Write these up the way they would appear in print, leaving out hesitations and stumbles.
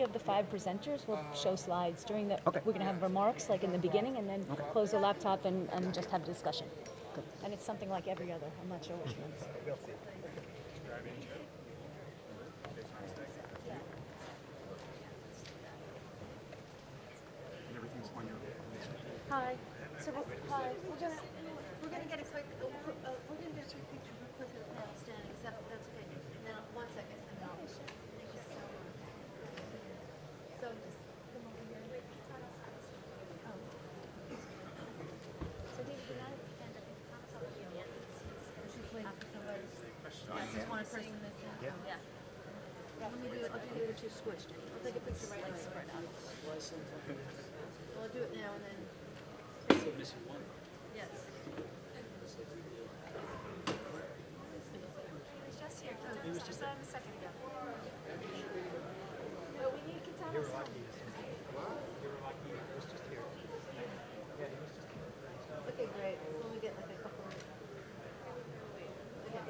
of the 5 presenters will show slides during the. Okay. We're going to have remarks like in the beginning, and then close the laptop and just have a discussion. Good. And it's something like every other. I'm not sure which ones. Hi. So we're We're gonna get a quick picture real quick of the panel standing. Is that's okay? Now, 1 second. Thank you so much. So just come over here. Oh. So David, you're not at the end. I think Tom's up at the end. She's waiting for somebody. Yeah, just one person. Yeah. Let me do it. I'll do it too squished. I'll take a picture right now. Spread out. Well, I'll do it now and then. So missing one. Yes. Just here. He was just a second ago. But we need Katana. You were lucky. He was just here. Yeah, he was just here. Okay, great. Let me get like a couple. Okay.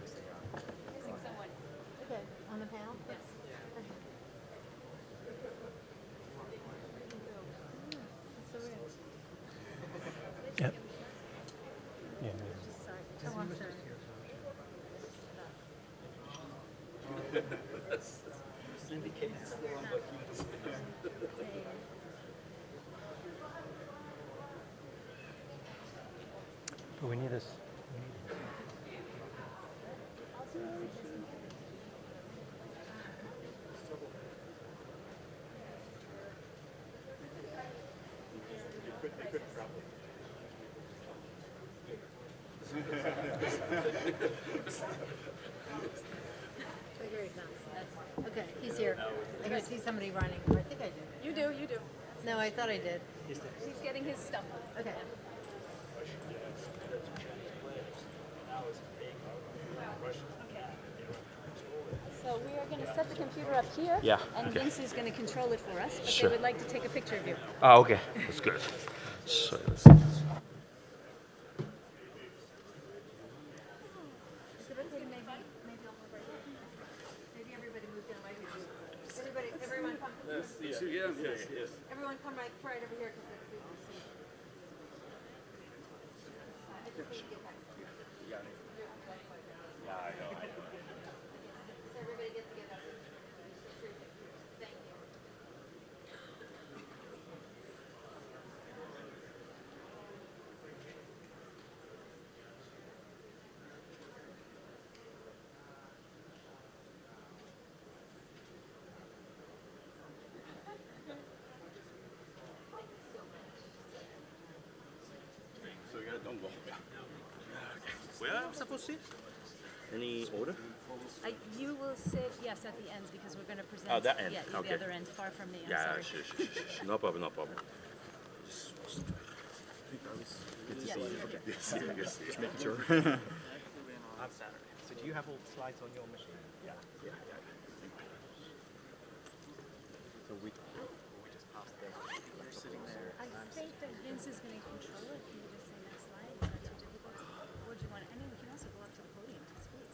Missing someone. Okay, on the panel? Yes. Okay. That's so weird. Yep. Yeah. Sorry. Oh, I'm sorry. Indicates the one, but But we need this. Okay, he's here. I can see somebody running. I think I did. You do. No, I thought I did. He's getting his stuff. Okay. So we are going to set the computer up here. Yeah, And okay. Vince is going to control it for us. But Sure. they would like to take a picture of you. Oh, okay. That's good. So, Is it okay to maybe I'll move right here? Maybe everybody move down right here. Everyone come. yes. Everyone come right over here. I just need to get back. So everybody get together. Thank you. So we got don't go. Where am I supposed to sit? Any order? You will sit, yes, at the ends because we're going to present. Oh, that end. Yeah, Okay. the other end, far from me. I'm Yeah, sorry. sure. No problem, no problem. Good to Yes. see you. Okay. Yes. Just making sure. On Saturday. So do you have old slides on your machine? Yeah. So we just passed the. You're sitting there. I think that Vince is going to control it. Can you just say next slide? It's not too difficult. Or do you want to? I mean, we can also go up to the podium to speak.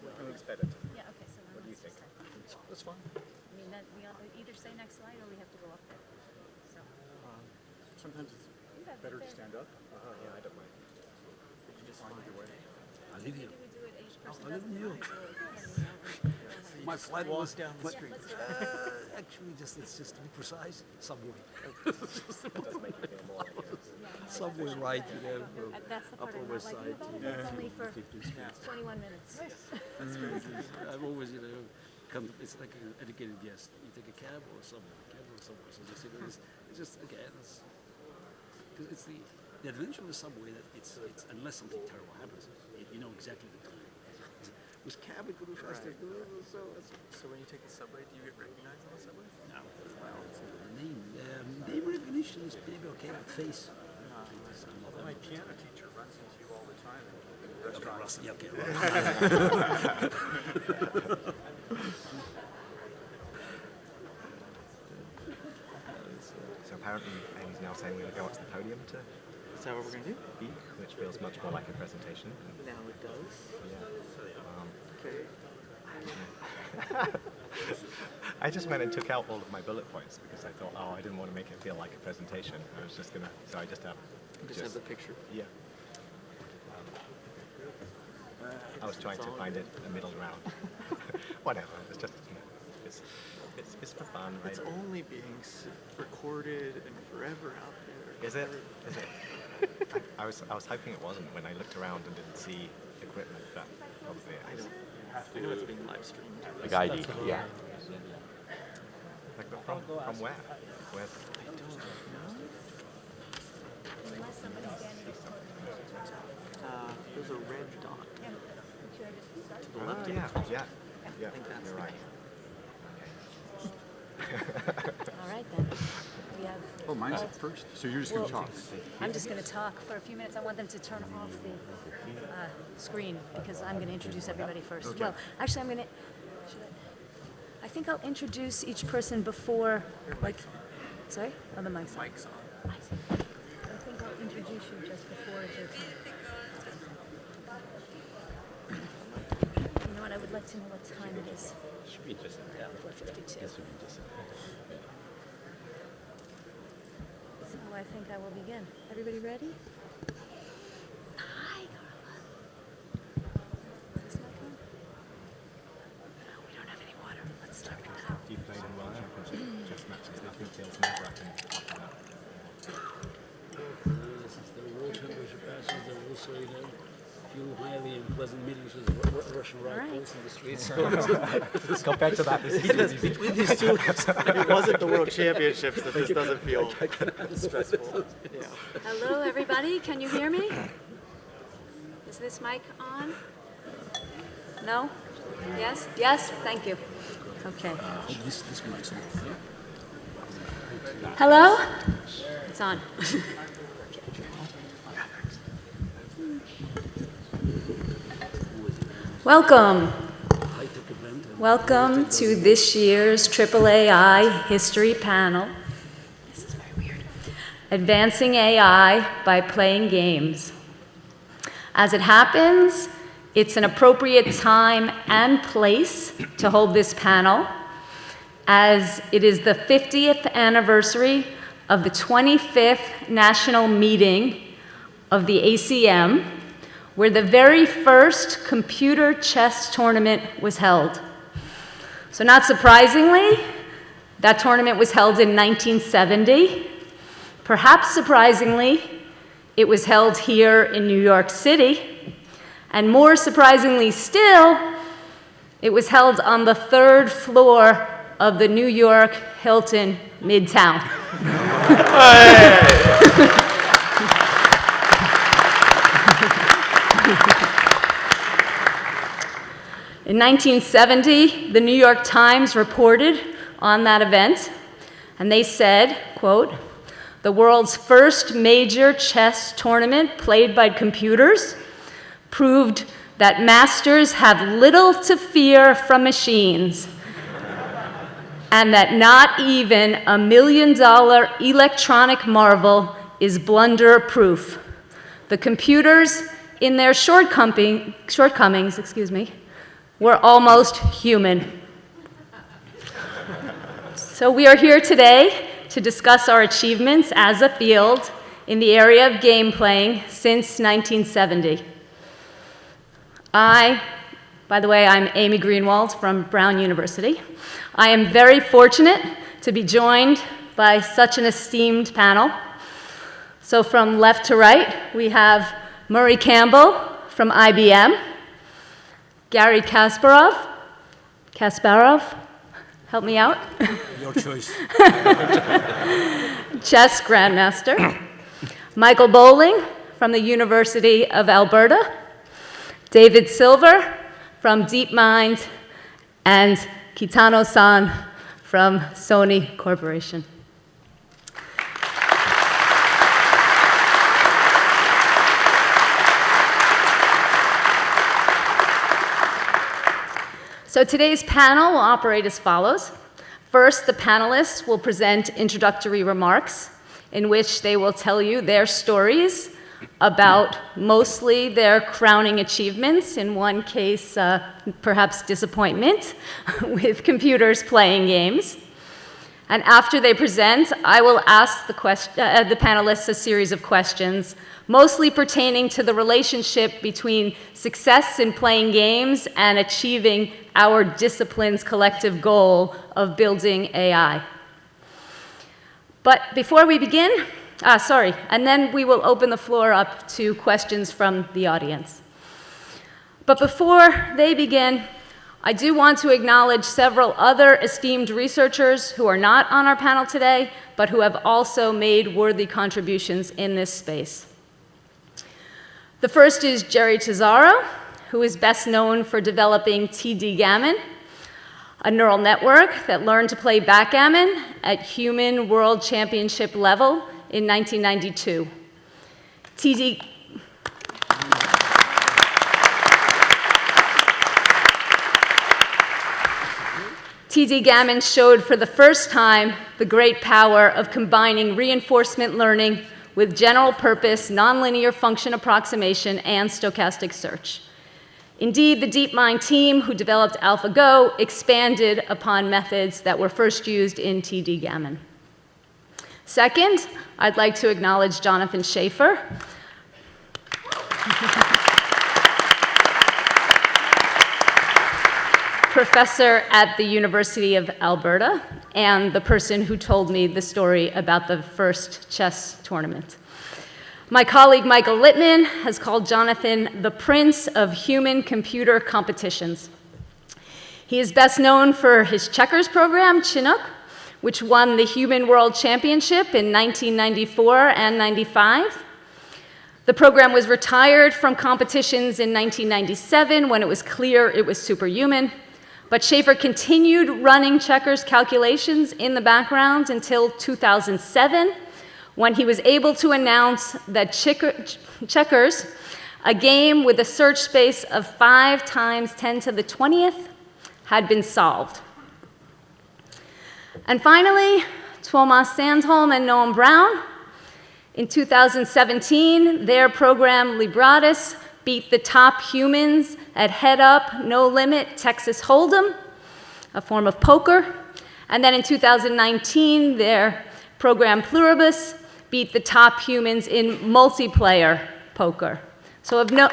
I think it's better to. Yeah, okay, so then What do you let's think? just say. That's fine. I mean, that we either say next slide or we have to go up there. So, Sometimes it's better to stand up. Yeah, I don't mind. You just find your way. I live here. maybe we do it each person I live doesn't in New know. York. My flat was down the street. actually it's just to be precise, subway. That does make you feel more like it. Subway right, That's the part Upper I'm not West liking Side, about it. you know, It's only for 15th Street. 21 minutes. That's crazy. I've always, come. It's like an educated guest. You take a cab or a subway, So it's just again, because it's the adventure of the subway that it's unless something terrible happens, you know exactly the time. With cab, it could be faster. Right. So when you take the subway, do you get recognized on the subway? No, well, it's the name. Name recognition is maybe okay, but face. My piano teacher runs into you all the time in restaurants. Yeah, okay. So apparently Amy's now saying we're going to go up to the podium to Is that what we're going to do? speak, which feels much more like a presentation. Now it does. Yeah. Okay. I don't know I just went and took out all of my bullet points because I thought, oh, I didn't want to make it feel like a presentation. I was just gonna, so I just have. Just have the picture. Yeah. I was trying to find it a middle ground. Whatever. It's just, you know, it's for fun, right? It's only being recorded and forever out there. Is it? Is it? I was hoping it wasn't when I looked around and didn't see equipment, but probably it is. I know it's being live streamed. Like ID, yeah. Like, but from where? Where's Unless somebody's standing next to There's a red dot to the left. yeah. I think that's You're the right. All right then. We have. Oh, mine's at first. So you're just going to talk. I'm just going to talk for a few minutes. I want them to turn off the screen because I'm going to introduce everybody first. Okay. Well, actually, I'm going to. I think I'll introduce each person before. Like, sorry? Oh, the mic's on. Mike's on. I think I'll introduce you just before it's your turn. You know what? I would like to know what time it is. Should be just 4:52. This would be just So I think I will begin. Everybody ready? Hi, Carlo. Is this mic on? No, we don't have any water. Let's start with that. you played in World Championship chess matches? The details never happen after that. This is the World Championship matches. There were also, you know, a few highly unpleasant meetings with Russian rivals in the streets. Compared to that, this is easy. Between these two, It wasn't the World Championships that this doesn't feel stressful. Yeah. Hello, everybody. Can you hear me? Is this mic on? No? Yes? Yes? Thank you. Okay. this mic's not clear. Hello? It's on. Welcome. High-tech event. Welcome to this year's AAAI History Panel. This is very weird. Advancing AI by Playing Games. As it happens, it's an appropriate time and place to hold this panel, as it is the 50th anniversary of the 25th National Meeting of the ACM, where the very first computer chess tournament was held. So not surprisingly, that tournament was held in 1970. Perhaps surprisingly, it was held here in New York City. And more surprisingly still, it was held on the 3rd floor of the New York Hilton Midtown. In 1970, the New York Times reported on that event, and they said, quote, "The world's first major chess tournament played by computers proved that masters have little to fear from machines, and that not even a $1 million electronic marvel is blunder-proof. The computers, in their shortcomings, were almost human." So we are here today to discuss our achievements as a field in the area of game playing since 1970. By the way, I'm Amy Greenwald from Brown University. I am very fortunate to be joined by such an esteemed panel. So from left to right, we have Murray Campbell from IBM, Gary Kasparov, help me out. Your choice. Chess Grandmaster, Michael Bowling from the University of Alberta, David Silver from DeepMind, and Kitano-san from Sony Corporation. So today's panel will operate as follows. First, the panelists will present introductory remarks in which they will tell you their stories about mostly their crowning achievements, in one case, perhaps disappointment, with computers playing games. And after they present, I will ask the panelists a series of questions, mostly pertaining to the relationship between success in playing games and achieving our discipline's collective goal of building AI. But before we begin, and then we will open the floor up to questions from the audience. But before they begin, I do want to acknowledge several other esteemed researchers who are not on our panel today, but who have also made worthy contributions in this space. The first is Jerry Cesaro, who is best known for developing TD Gammon, a neural network that learned to play backgammon at human world championship level in 1992. TD Gammon showed for the first time the great power of combining reinforcement learning with general purpose nonlinear function approximation and stochastic search. Indeed, the DeepMind team who developed AlphaGo expanded upon methods that were first used in TD Gammon. Second, I'd like to acknowledge Jonathan Schaefer. Professor at the University of Alberta, and the person who told me the story about the first chess tournament. My colleague Michael Littman has called Jonathan the Prince of Human-Computer Competitions. He is best known for his checkers program, Chinook, which won the Human World Championship in 1994 and 95. The program was retired from competitions in 1997 when it was clear it was superhuman. But Schaefer continued running checkers calculations in the background until 2007, when he was able to announce that checkers, a game with a search space of 5 times 10 to the 20th, had been solved. And finally, Tuomas Sandholm and Noam Brown. In 2017, their program Libratus beat the top humans at head-up, no-limit Texas Hold'em, a form of poker. And then in 2019, their program Pluribus beat the top humans in multiplayer poker. So of note,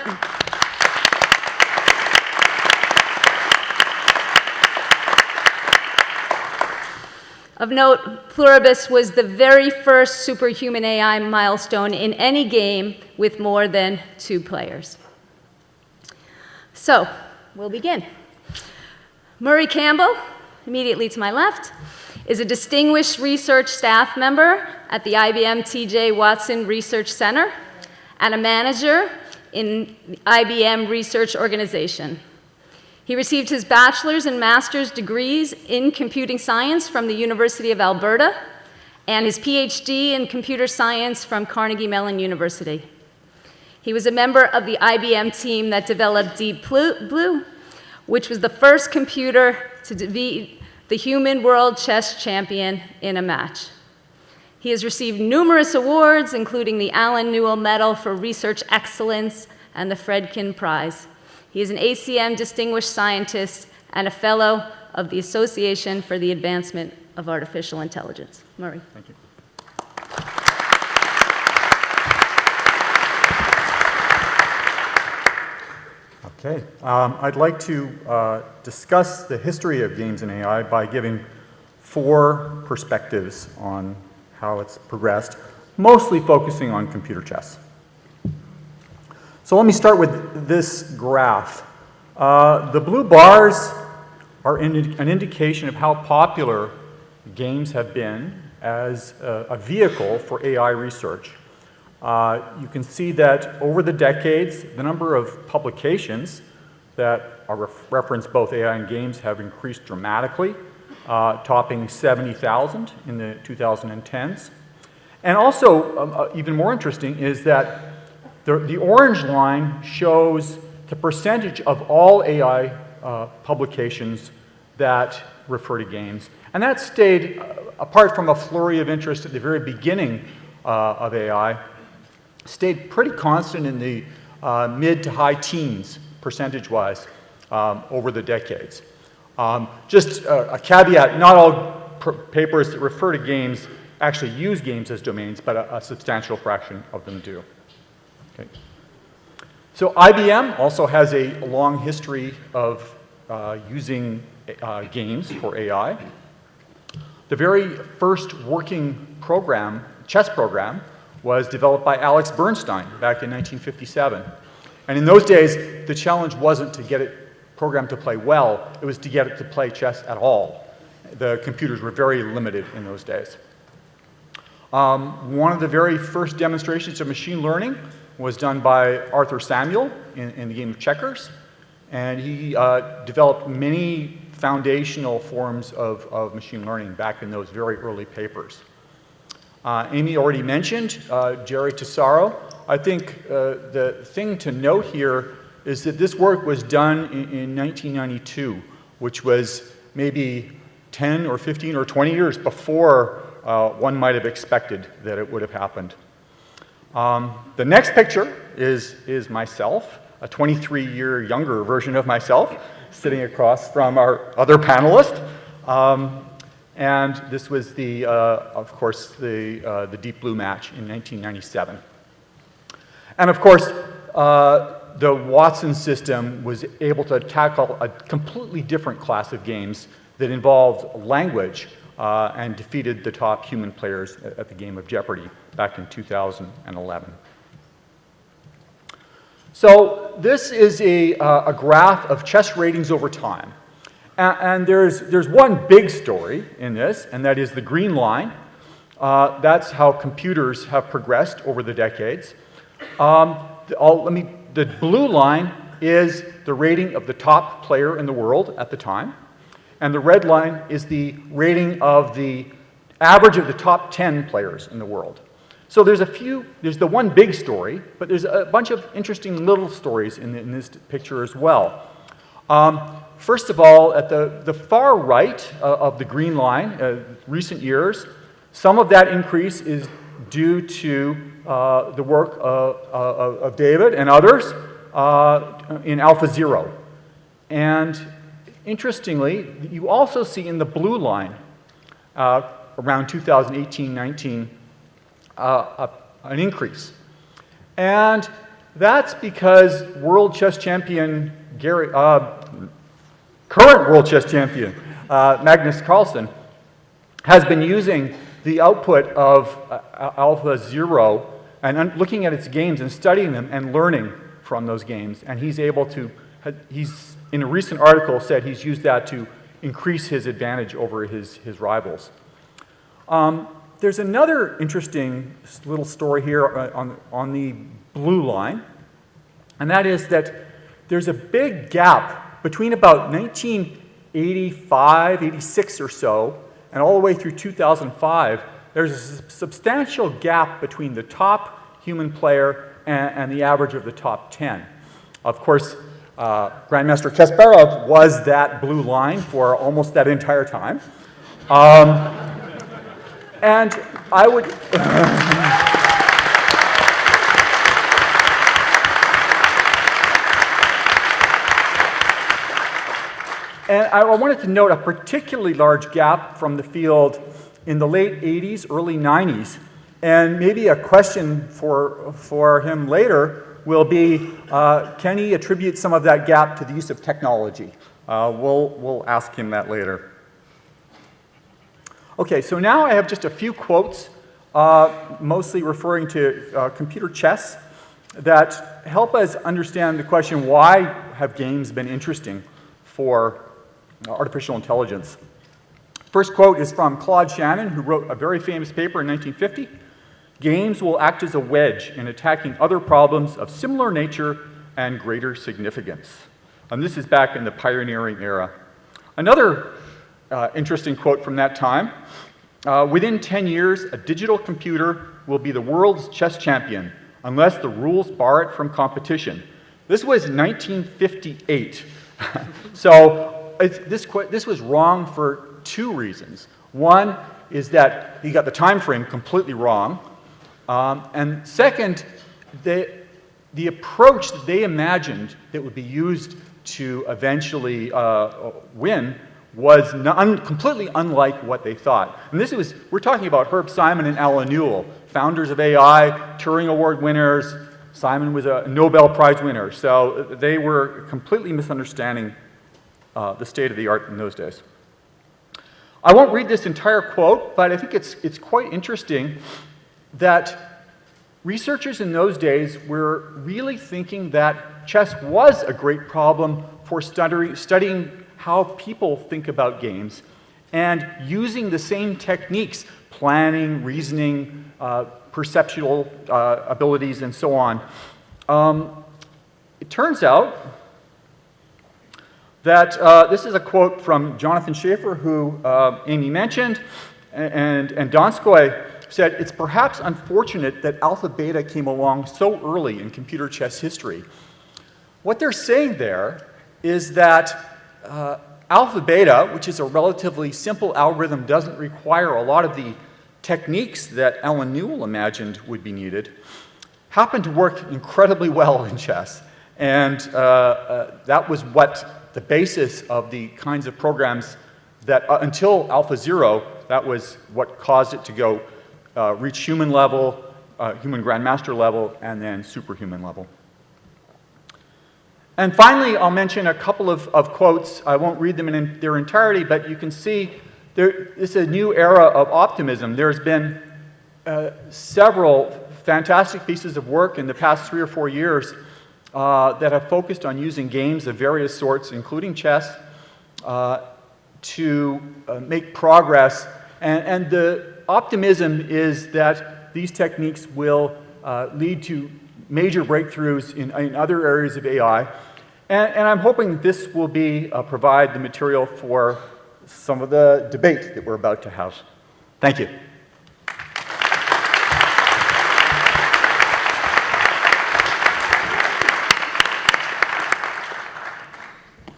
Pluribus was the very first superhuman AI milestone in any game with more than 2 players. So, we'll begin. Murray Campbell, immediately to my left, is a distinguished research staff member at the IBM T.J. Watson Research Center and a manager in the IBM Research Organization. He received his bachelor's and master's degrees in computing science from the University of Alberta and his PhD in computer science from Carnegie Mellon University. He was a member of the IBM team that developed Deep Blue, which was the first computer to be the human world chess champion in a match. He has received numerous awards, including the Allen Newell Medal for Research Excellence and the Fredkin Prize. He is an ACM Distinguished Scientist and a Fellow of the Association for the Advancement of Artificial Intelligence. Murray. Thank you. Okay, I'd like to discuss the history of games and AI by giving 4 perspectives on how it's progressed, mostly focusing on computer chess. So let me start with this graph. The blue bars are an indication of how popular games have been as a vehicle for AI research. You can see that over the decades, the number of publications that reference both AI and games have increased dramatically, topping 70,000 in the 2010s. And also, even more interesting is that the orange line shows the percentage of all AI publications that refer to games. And that stayed, apart from a flurry of interest at the very beginning of AI, stayed pretty constant in the mid to high teens, percentage-wise, over the decades. Just a caveat, not all papers that refer to games actually use games as domains, but a substantial fraction of them do. Okay. So IBM also has a long history of using games for AI. The very first working program, chess program, was developed by Alex Bernstein back in 1957. And in those days, the challenge wasn't to get it programmed to play well, it was to get it to play chess at all. The computers were very limited in those days. One of the very first demonstrations of machine learning was done by Arthur Samuel in the game of checkers. And he developed many foundational forms of machine learning back in those very early papers. Amy already mentioned Jerry Cesaro. I think the thing to note here is that this work was done in 1992, which was maybe 10 or 15 or 20 years before one might have expected that it would have happened. The next picture is myself, a 23-year younger version of myself, sitting across from our other panelist. And this was the, of course, the Deep Blue match in 1997. And of course, the Watson system was able to tackle a completely different class of games that involved language and defeated the top human players at the game of Jeopardy back in 2011. So this is a graph of chess ratings over time. And there's one big story in this, and that is the green line. That's how computers have progressed over the decades. The blue line is the rating of the top player in the world at the time. And the red line is the rating of the average of the top 10 players in the world. So there's the one big story, but there's a bunch of interesting little stories in this picture as well. First of all, at the far right of the green line, recent years, some of that increase is due to the work of David and others in AlphaZero. And interestingly, you also see in the blue line, around 2018-19, an increase. And that's because world chess champion current world chess champion Magnus Carlsen has been using the output of AlphaZero and looking at its games and studying them and learning from those games. And he's able to, he's in a recent article said he's used that to increase his advantage over his rivals. There's another interesting little story here on the blue line, and that is that there's a big gap between about 1985, 86 or so, and all the way through 2005. There's a substantial gap between the top human player and the average of the top 10. Of course, Grandmaster Kasparov was that blue line for almost that entire time. And I would... And I wanted to note a particularly large gap from the field in the late 80s, early 90s. And maybe a question for him later will be, can he attribute some of that gap to the use of technology? We'll ask him that later. Okay, so now I have just a few quotes, mostly referring to computer chess, that help us understand the question, why have games been interesting for artificial intelligence? First quote is from Claude Shannon, who wrote a very famous paper in 1950. Games will act as a wedge in attacking other problems of similar nature and greater significance. And this is back in the pioneering era. Another interesting quote from that time, within 10 years, a digital computer will be the world's chess champion unless the rules bar it from competition. This was 1958. So this was wrong for two reasons. One is that he got the time frame completely wrong. And second, the approach that they imagined that would be used to eventually win was completely unlike what they thought. And we're talking about Herb Simon and Alan Newell, founders of AI, Turing Award winners. Simon was a Nobel Prize winner. So they were completely misunderstanding the state of the art in those days. I won't read this entire quote, but I think it's quite interesting that researchers in those days were really thinking that chess was a great problem for studying how people think about games and using the same techniques, planning, reasoning, perceptual abilities, and so on. It turns out that this is a quote from Jonathan Schaefer, who Amy mentioned, and Donskoy said, "It's perhaps unfortunate that alpha beta came along so early in computer chess history." What they're saying there is that alpha beta, which is a relatively simple algorithm, doesn't require a lot of the techniques that Alan Newell imagined would be needed, happened to work incredibly well in chess. And that was what the basis of the kinds of programs that, until AlphaZero, that was what caused it to go reach human level, human grandmaster level, and then superhuman level. And finally, I'll mention a couple of quotes. I won't read them in their entirety, but you can see this is a new era of optimism. There's been several fantastic pieces of work in the past 3 or 4 years that have focused on using games of various sorts, including chess, to make progress. And the optimism is that these techniques will lead to major breakthroughs in other areas of AI. And I'm hoping this will provide the material for some of the debate that we're about to have. Thank you.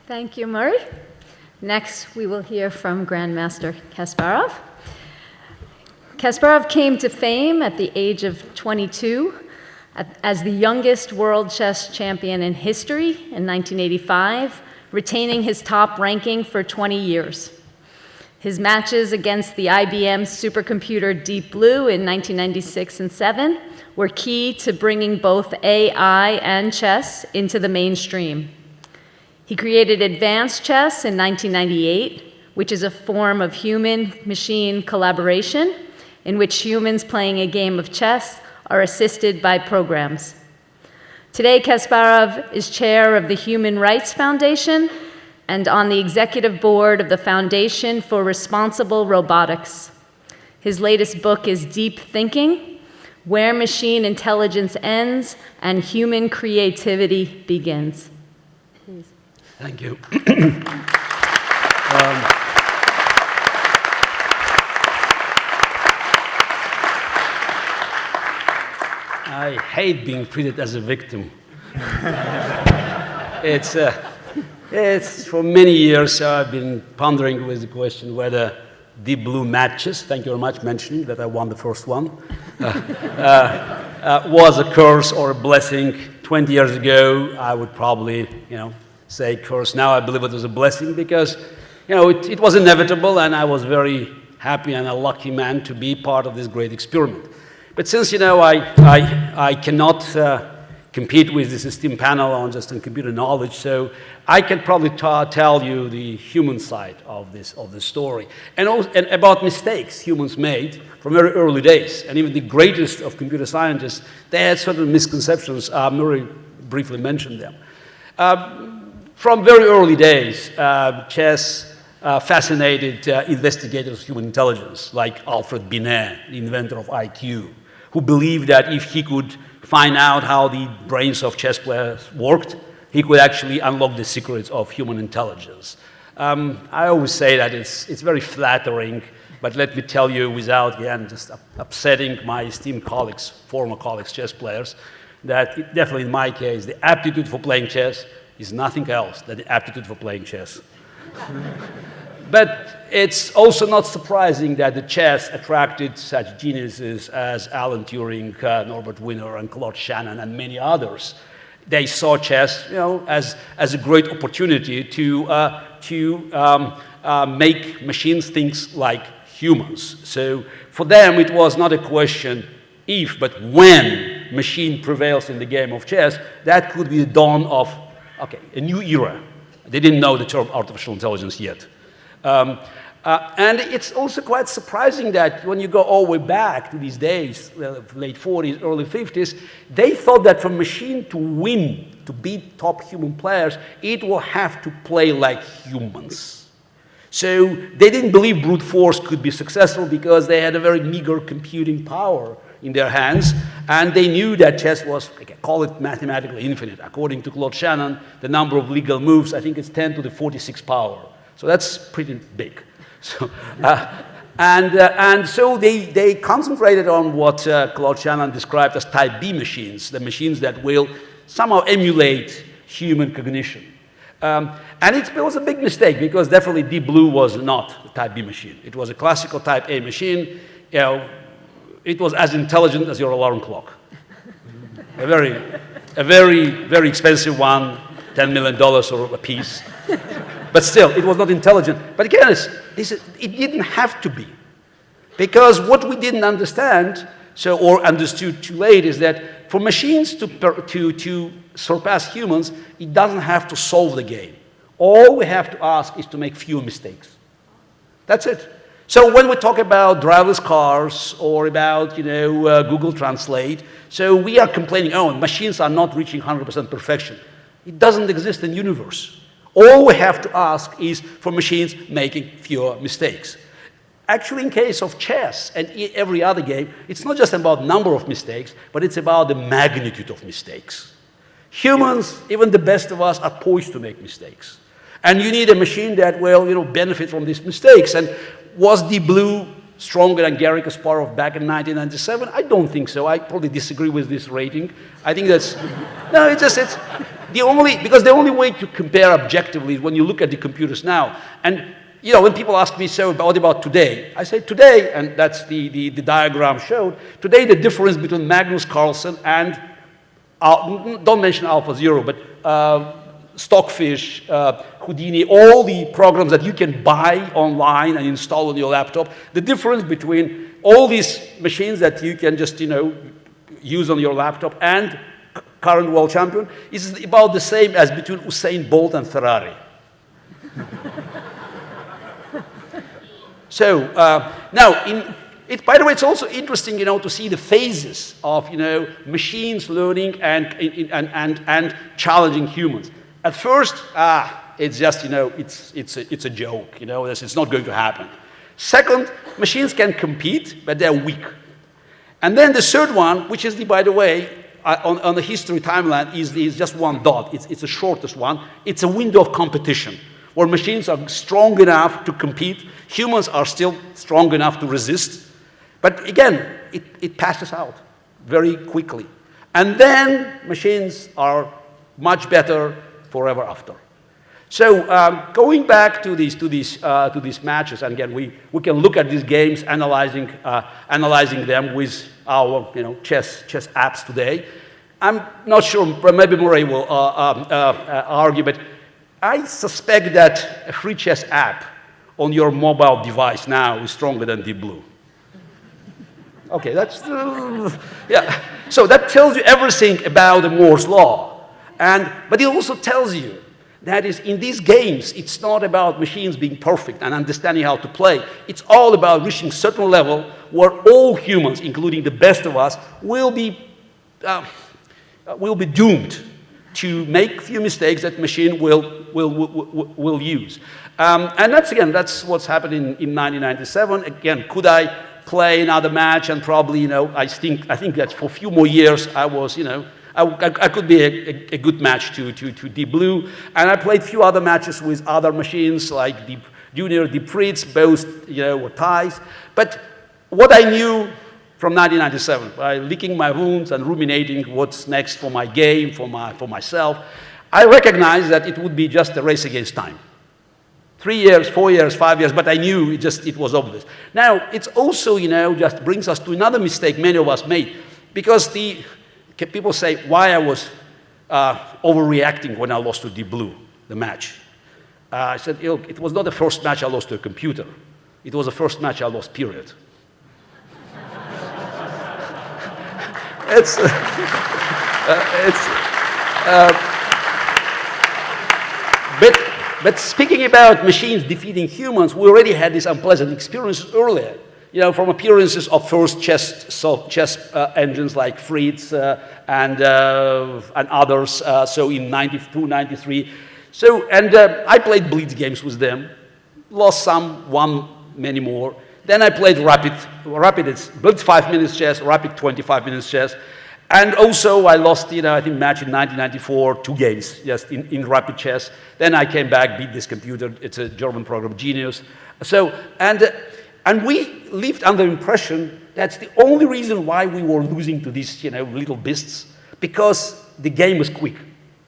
Thank you, Murray. Next, we will hear from Grandmaster Kasparov. Kasparov came to fame at the age of 22 as the youngest world chess champion in history in 1985, retaining his top ranking for 20 years. His matches against the IBM supercomputer Deep Blue in 1996 and 7 were key to bringing both AI and chess into the mainstream. He created advanced chess in 1998, which is a form of human-machine collaboration in which humans playing a game of chess are assisted by programs. Today, Kasparov is chair of the Human Rights Foundation and on the executive board of the Foundation for Responsible Robotics. His latest book is Deep Thinking: Where Machine Intelligence Ends and Human Creativity Begins. Please. Thank you. I hate being treated as a victim. It's for many years I've been pondering with the question whether Deep Blue matches, thank you very much mentioning that I won the first one, was a curse or a blessing. 20 years ago, I would probably, say curse. Now I believe it was a blessing because, it was inevitable, and I was very happy and a lucky man to be part of this great experiment. But since, I cannot compete with this esteemed panel on computer knowledge, so I can probably tell you the human side of this story, and about mistakes humans made from very early days. And even the greatest of computer scientists, they had certain misconceptions. Murray briefly mentioned them. From very early days, chess fascinated investigators of human intelligence, like Alfred Binet, the inventor of IQ, who believed that if he could find out how the brains of chess players worked, he could actually unlock the secrets of human intelligence. I always say that it's very flattering, but let me tell you, without, again, just upsetting my esteemed colleagues, former colleagues, chess players, that definitely in my case, the aptitude for playing chess is nothing else than the aptitude for playing chess. But it's also not surprising that the chess attracted such geniuses as Alan Turing, Norbert Wiener, and Claude Shannon, and many others. They saw chess, as a great opportunity to make machines think like humans. So for them, it was not a question if, but when machine prevails in the game of chess, that could be the dawn of, a new era. They didn't know the term artificial intelligence yet. And it's also quite surprising that when you go all the way back to these days, late 40s, early 50s, they thought that for a machine to win, to beat top human players, it will have to play like humans. So they didn't believe brute force could be successful because they had a very meager computing power in their hands, and they knew that chess was, call it mathematically infinite. According to Claude Shannon, the number of legal moves, I think it's 10 to the 46th power. So that's pretty big. So, and so they concentrated on what Claude Shannon described as type B machines, the machines that will somehow emulate human cognition. And it was a big mistake because definitely Deep Blue was not a type B machine. It was a classical type A machine. It was as intelligent as your alarm clock. a very expensive one, $10 million or a piece. But still, it was not intelligent. But again, it didn't have to be. Because what we didn't understand, or understood too late, is that for machines to surpass humans, it doesn't have to solve the game. All we have to ask is to make fewer mistakes. That's it. So when we talk about driverless cars or about Google Translate, so we are complaining, machines are not reaching 100% perfection. It doesn't exist in the universe. All we have to ask is for machines making fewer mistakes. Actually, in case of chess and every other game, it's not just about number of mistakes, but it's about the magnitude of mistakes. Humans, even the best of us, are poised to make mistakes. And you need a machine that will benefit from these mistakes. And was Deep Blue stronger than Garry Kasparov back in 1997? I don't think so. I probably disagree with this rating. I think that's, no, it's the only way to compare objectively is when you look at the computers now. And when people ask me, so what about today? I say today, and that's the diagram showed, today the difference between Magnus Carlsen and, don't mention AlphaZero, but Stockfish, Houdini, all the programs that you can buy online and install on your laptop, the difference between all these machines that you can just, use on your laptop and current world champion is about the same as between Usain Bolt and Ferrari. So now, by the way, it's also interesting, to see the phases of, machines learning and challenging humans. At first, it's just, it's a joke, it's not going to happen. Second, machines can compete, but they're weak. And then the third one, which is by the way, on the history timeline, is just one dot. It's the shortest one. It's a window of competition, where machines are strong enough to compete. Humans are still strong enough to resist. But again, it passes out very quickly. And then machines are much better forever after. So going back to these matches, and again, we can look at these games, analyzing them with our chess apps today. I'm not sure, maybe Murray will argue, but I suspect that a free chess app on your mobile device now is stronger than Deep Blue. Okay, that's yeah. So that tells you everything about the Moore's law, but it also tells you that is, in these games, it's not about machines being perfect and understanding how to play. It's all about reaching a certain level where all humans, including the best of us, will be doomed to make few mistakes that machine will use. And that's what's happened in 1997. Again, could I play another match? And probably, I think that for a few more years, I was, I could be a good match to Deep Blue. And I played a few other matches with other machines like Junior, Deep Fritz, both were ties. But what I knew from 1997, by licking my wounds and ruminating what's next for my game, for myself, I recognized that it would be just a race against time. 3 years, 4 years, 5 years, but I knew it was obvious. Now, it's also, just brings us to another mistake many of us made, because people say why I was overreacting when I lost to Deep Blue, the match. I said, look, it was not the first match I lost to a computer. It was the first match I lost, period. But speaking about machines defeating humans, we already had these unpleasant experiences earlier. From appearances of first chess engines like Fritz and others. So in 92, 93. So, I played blitz games with them, lost some, won many more. Then I played rapid, it's blitz 5 minutes chess, rapid 25 minutes chess. And also I lost, I think match in 1994, 2 games, just in rapid chess. Then I came back, beat this computer. It's a German program, Genius. So, and we lived under the impression that's the only reason why we were losing to these, little beasts, because the game was quick.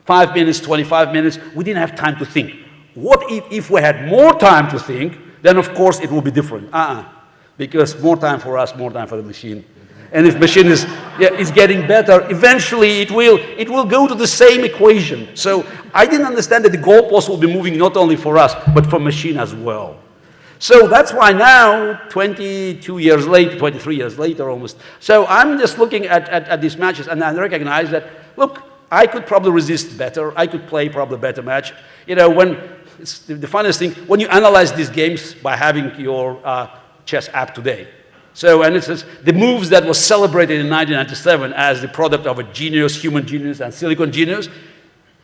5 minutes, 25 minutes, we didn't have time to think. What if we had more time to think, then of course it will be different. Because more time for us, more time for the machine. And if machine is getting better, eventually it will go to the same equation. So I didn't understand that the goalpost will be moving not only for us, but for machine as well. So that's why now, 22 years later, 23 years later almost, so I'm just looking at these matches and I recognize that, look, I could probably resist better. I could play probably a better match. It's the funniest thing, when you analyze these games by having your chess app today. So, and it says the moves that was celebrated in 1997 as the product of a genius, human genius, and silicon genius,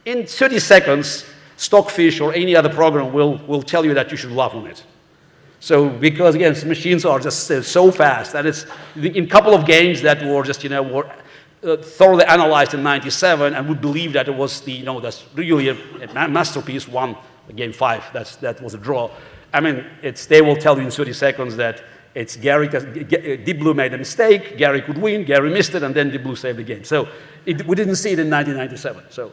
in 30 seconds, Stockfish or any other program will tell you that you should laugh on it. So, because again, machines are just so fast that it's in a couple of games that were just, were thoroughly analyzed in 97, and we believe that it was that's really a masterpiece. Won game 5. That was a draw. I mean, they will tell you in 30 seconds that it's Deep Blue made a mistake. Gary could win. Gary missed it, and then Deep Blue saved the game. So we didn't see it in 1997. So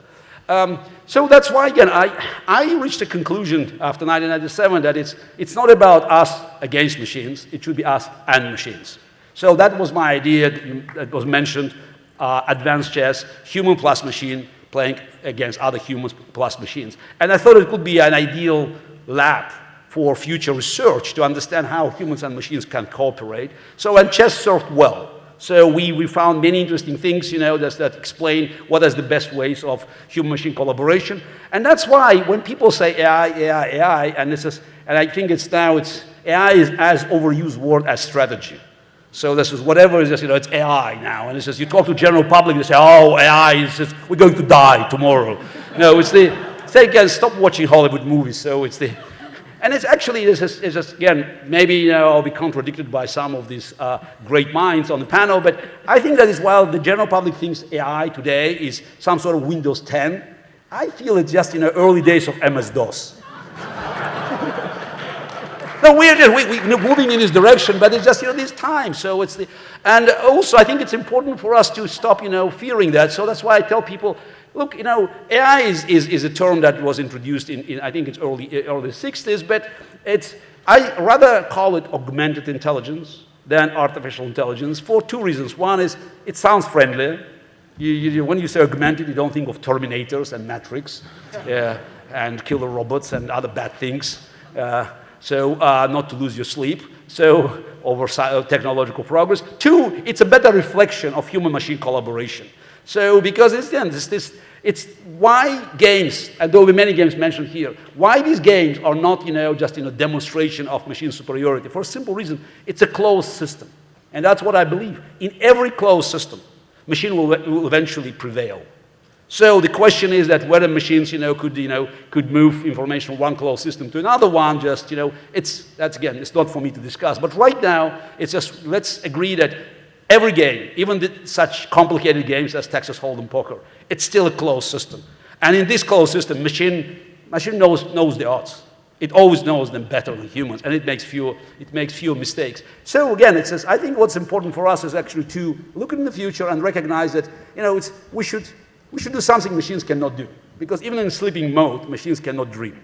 that's why again I reached a conclusion after 1997 that it's not about us against machines. It should be us and machines. So that was my idea that was mentioned. Advanced chess, human plus machine, playing against other humans plus machines. And I thought it could be an ideal lab for future research to understand how humans and machines can cooperate. So, and chess served well. So we found many interesting things, that explain what is the best ways of human-machine collaboration. And that's why when people say AI, and I think AI is as overused word as strategy. So this is whatever is just, it's AI now. And it's just, you talk to general public, they say, oh, AI is just, we're going to die tomorrow. No, say again, stop watching Hollywood movies. So and it's actually, it's just again, maybe I'll be contradicted by some of these great minds on the panel, but I think that is while the general public thinks AI today is some sort of Windows 10, I feel it's just early days of MS-DOS. No, we're moving in this direction, but it's just this time. So and also I think it's important for us to stop fearing that. So that's why I tell people, look, AI is a term that was introduced in I think it's early 60s, but I rather call it augmented intelligence than artificial intelligence for 2 reasons. One is it sounds friendlier. When you say augmented, you don't think of Terminators and Matrix and killer robots and other bad things. So not to lose your sleep. So over technological progress. 2, it's a better reflection of human-machine collaboration. So because it's why games, and there will be many games mentioned here, why these games are not just demonstration of machine superiority. For a simple reason, it's a closed system. And that's what I believe. In every closed system, machine will eventually prevail. So the question is that whether machines, could move information from one closed system to another one. Just, it's not for me to discuss. But right now, it's just let's agree that every game, even such complicated games as Texas Hold'em poker, it's still a closed system. And in this closed system, machine knows the odds. It always knows them better than humans, and it makes fewer mistakes. So again, I think what's important for us is actually to look in the future and recognize that we should do something machines cannot do. Because even in sleeping mode, machines cannot dream.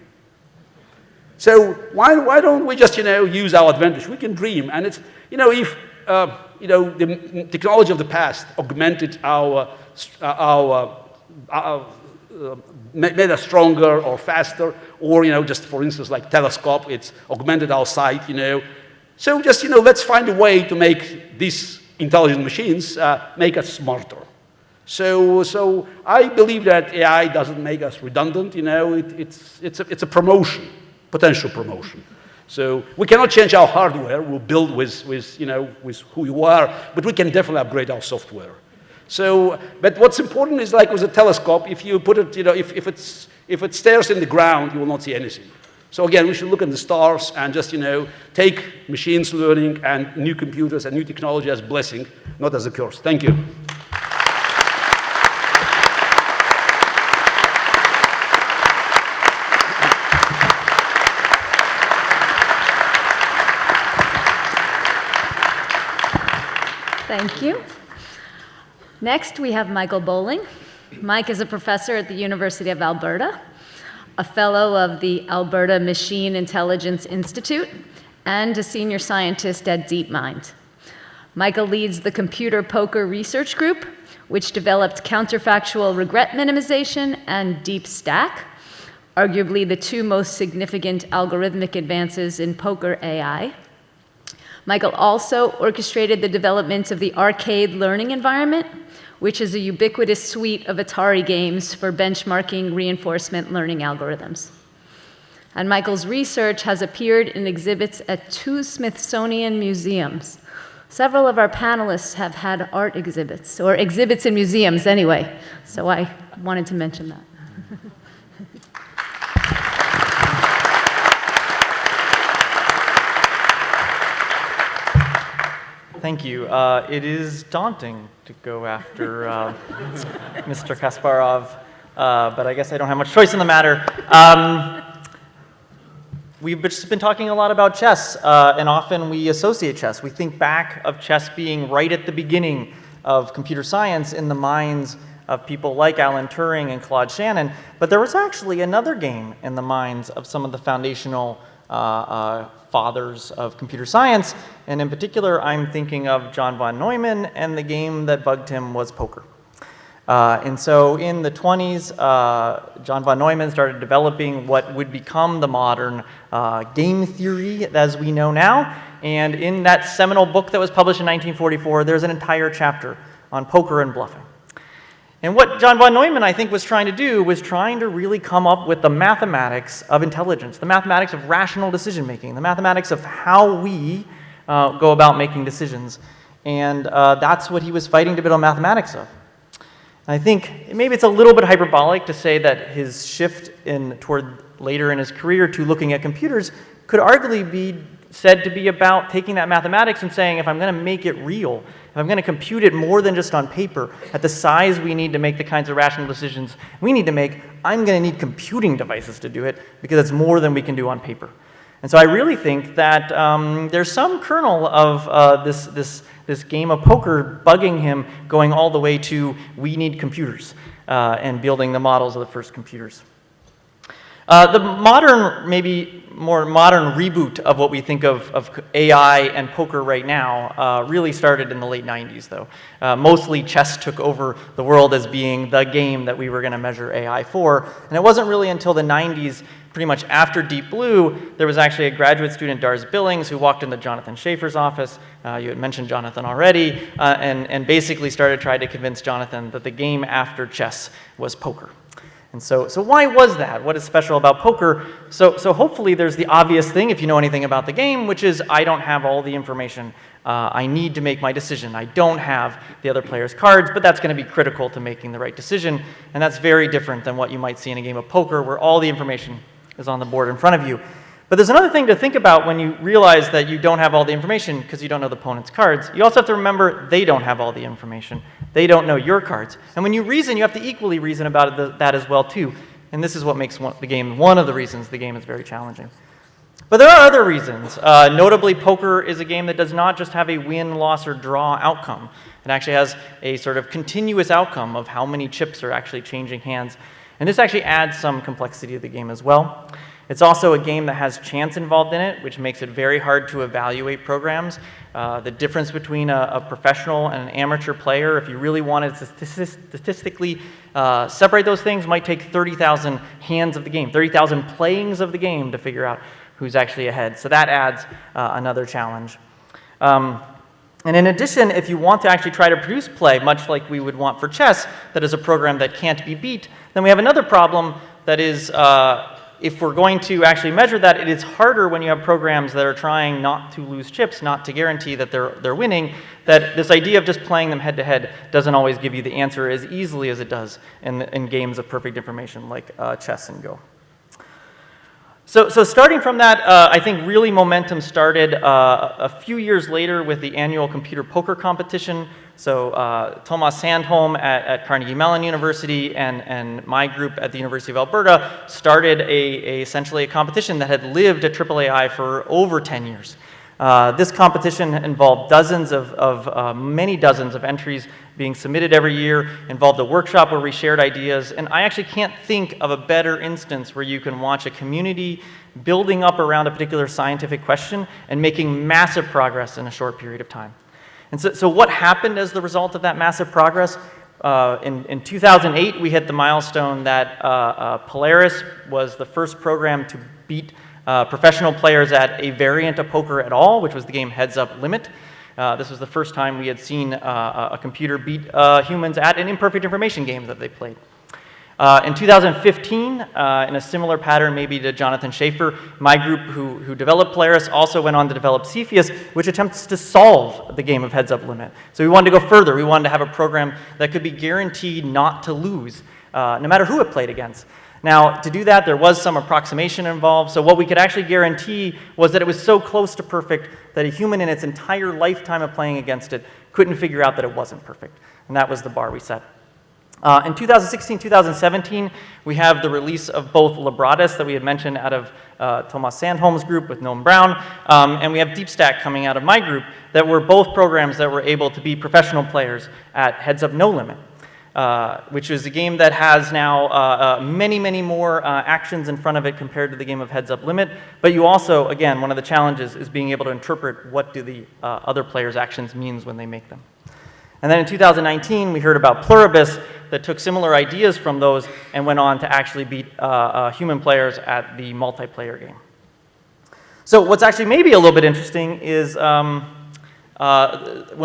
So why don't we just, use our advantage? We can dream, and it's, if the technology of the past augmented made us stronger or faster, or just for instance like telescope, it's augmented our sight, So just let's find a way to make these intelligent machines make us smarter. So I believe that AI doesn't make us redundant. It's a promotion, potential promotion. So we cannot change our hardware. We'll build with who you are, but we can definitely upgrade our software. So, but what's important is like with a telescope, if you put it, if it stares in the ground, you will not see anything. So again, we should look at the stars and just, take machines learning and new computers and new technology as a blessing, not as a curse. Thank you. Thank you. Next, we have Michael Bowling. Mike is a professor at the University of Alberta, a fellow of the Alberta Machine Intelligence Institute, and a senior scientist at DeepMind. Michael leads the Computer Poker Research Group, which developed counterfactual regret minimization and deep stack, arguably the two most significant algorithmic advances in poker AI. Michael also orchestrated the development of the arcade learning environment, which is a ubiquitous suite of Atari games for benchmarking reinforcement learning algorithms. And Michael's research has appeared in exhibits at 2 Smithsonian museums. Several of our panelists have had art exhibits, or exhibits in museums anyway, so I wanted to mention that. Thank you. It is daunting to go after Mr. Kasparov, but I guess I don't have much choice in the matter. We've just been talking a lot about chess, and often we associate chess. We think back of chess being right at the beginning of computer science in the minds of people like Alan Turing and Claude Shannon, but there was actually another game in the minds of some of the foundational fathers of computer science, and in particular, I'm thinking of John von Neumann, and the game that bugged him was poker. And so in the 20s, John von Neumann started developing what would become the modern game theory as we know now, and in that seminal book that was published in 1944, there's an entire chapter on poker and bluffing. And what John von Neumann, I think, was trying to do was trying to really come up with the mathematics of intelligence, the mathematics of rational decision-making, the mathematics of how we go about making decisions. And that's what he was fighting to build mathematics of. And I think maybe it's a little bit hyperbolic to say that his shift toward later in his career to looking at computers could arguably be said to be about taking that mathematics and saying, if I'm going to make it real, if I'm going to compute it more than just on paper, at the size we need to make the kinds of rational decisions we need to make, I'm going to need computing devices to do it, because it's more than we can do on paper. And so I really think that there's some kernel of this game of poker bugging him, going all the way to we need computers and building the models of the first computers. The modern, maybe more modern reboot of what we think of AI and poker right now really started in the late 90s, though. Mostly chess took over the world as being the game that we were going to measure AI for. And it wasn't really until the 90s, pretty much after Deep Blue, there was actually a graduate student, Dars Billings, who walked into Jonathan Schaefer's office. You had mentioned Jonathan already, and basically started trying to convince Jonathan that the game after chess was poker. And so why was that? What is special about poker? So hopefully there's the obvious thing, if you know anything about the game, which is I don't have all the information I need to make my decision. I don't have the other player's cards, but that's going to be critical to making the right decision. And that's very different than what you might see in a game of poker, where all the information is on the board in front of you. But there's another thing to think about when you realize that you don't have all the information because you don't know the opponent's cards. You also have to remember they don't have all the information. They don't know your cards. And when you reason, you have to equally reason about that as well, too. And this is what makes one of the reasons the game is very challenging. But there are other reasons. Notably, poker is a game that does not just have a win, loss, or draw outcome. It actually has a sort of continuous outcome of how many chips are actually changing hands. And this actually adds some complexity to the game as well. It's also a game that has chance involved in it, which makes it very hard to evaluate programs. The difference between a professional and an amateur player, if you really wanted to statistically separate those things, might take 30,000 hands of the game, 30,000 playings of the game to figure out who's actually ahead. So that adds another challenge. And in addition, if you want to actually try to produce play, much like we would want for chess, that is a program that can't be beat, then we have another problem that is, if we're going to actually measure that, it is harder when you have programs that are trying not to lose chips, not to guarantee that they're winning, that this idea of just playing them head-to-head doesn't always give you the answer as easily as it does in games of perfect information like chess and Go. So starting from that, I think really momentum started a few years later with the annual computer poker competition. So Thomas Sandholm at Carnegie Mellon University and my group at the University of Alberta started essentially a competition that had lived at AAAI for over 10 years. This competition involved many dozens of entries being submitted every year, involved a workshop where we shared ideas, and I actually can't think of a better instance where you can watch a community building up around a particular scientific question and making massive progress in a short period of time. And so what happened as the result of that massive progress? In 2008, we hit the milestone that Polaris was the first program to beat professional players at a variant of poker at all, which was the game Heads Up Limit. This was the first time we had seen a computer beat humans at an imperfect information game that they played. In 2015, in a similar pattern maybe to Jonathan Schaefer, my group who developed Polaris also went on to develop Cepheus, which attempts to solve the game of Heads Up Limit. So we wanted to go further. We wanted to have a program that could be guaranteed not to lose, no matter who it played against. Now, to do that, there was some approximation involved, so what we could actually guarantee was that it was so close to perfect that a human in its entire lifetime of playing against it couldn't figure out that it wasn't perfect, and that was the bar we set. In 2016, 2017, we have the release of both Libratus that we had mentioned out of Thomas Sandholm's group with Noam Brown, and we have DeepStack coming out of my group that were both programs that were able to beat professional players at Heads Up No Limit. Which is a game that has now many, many more actions in front of it compared to the game of Heads Up Limit. But you also, again, one of the challenges is being able to interpret what do the other players' actions means when they make them. And then in 2019, we heard about Pluribus that took similar ideas from those and went on to actually beat human players at the multiplayer game. So what's actually maybe a little bit interesting is when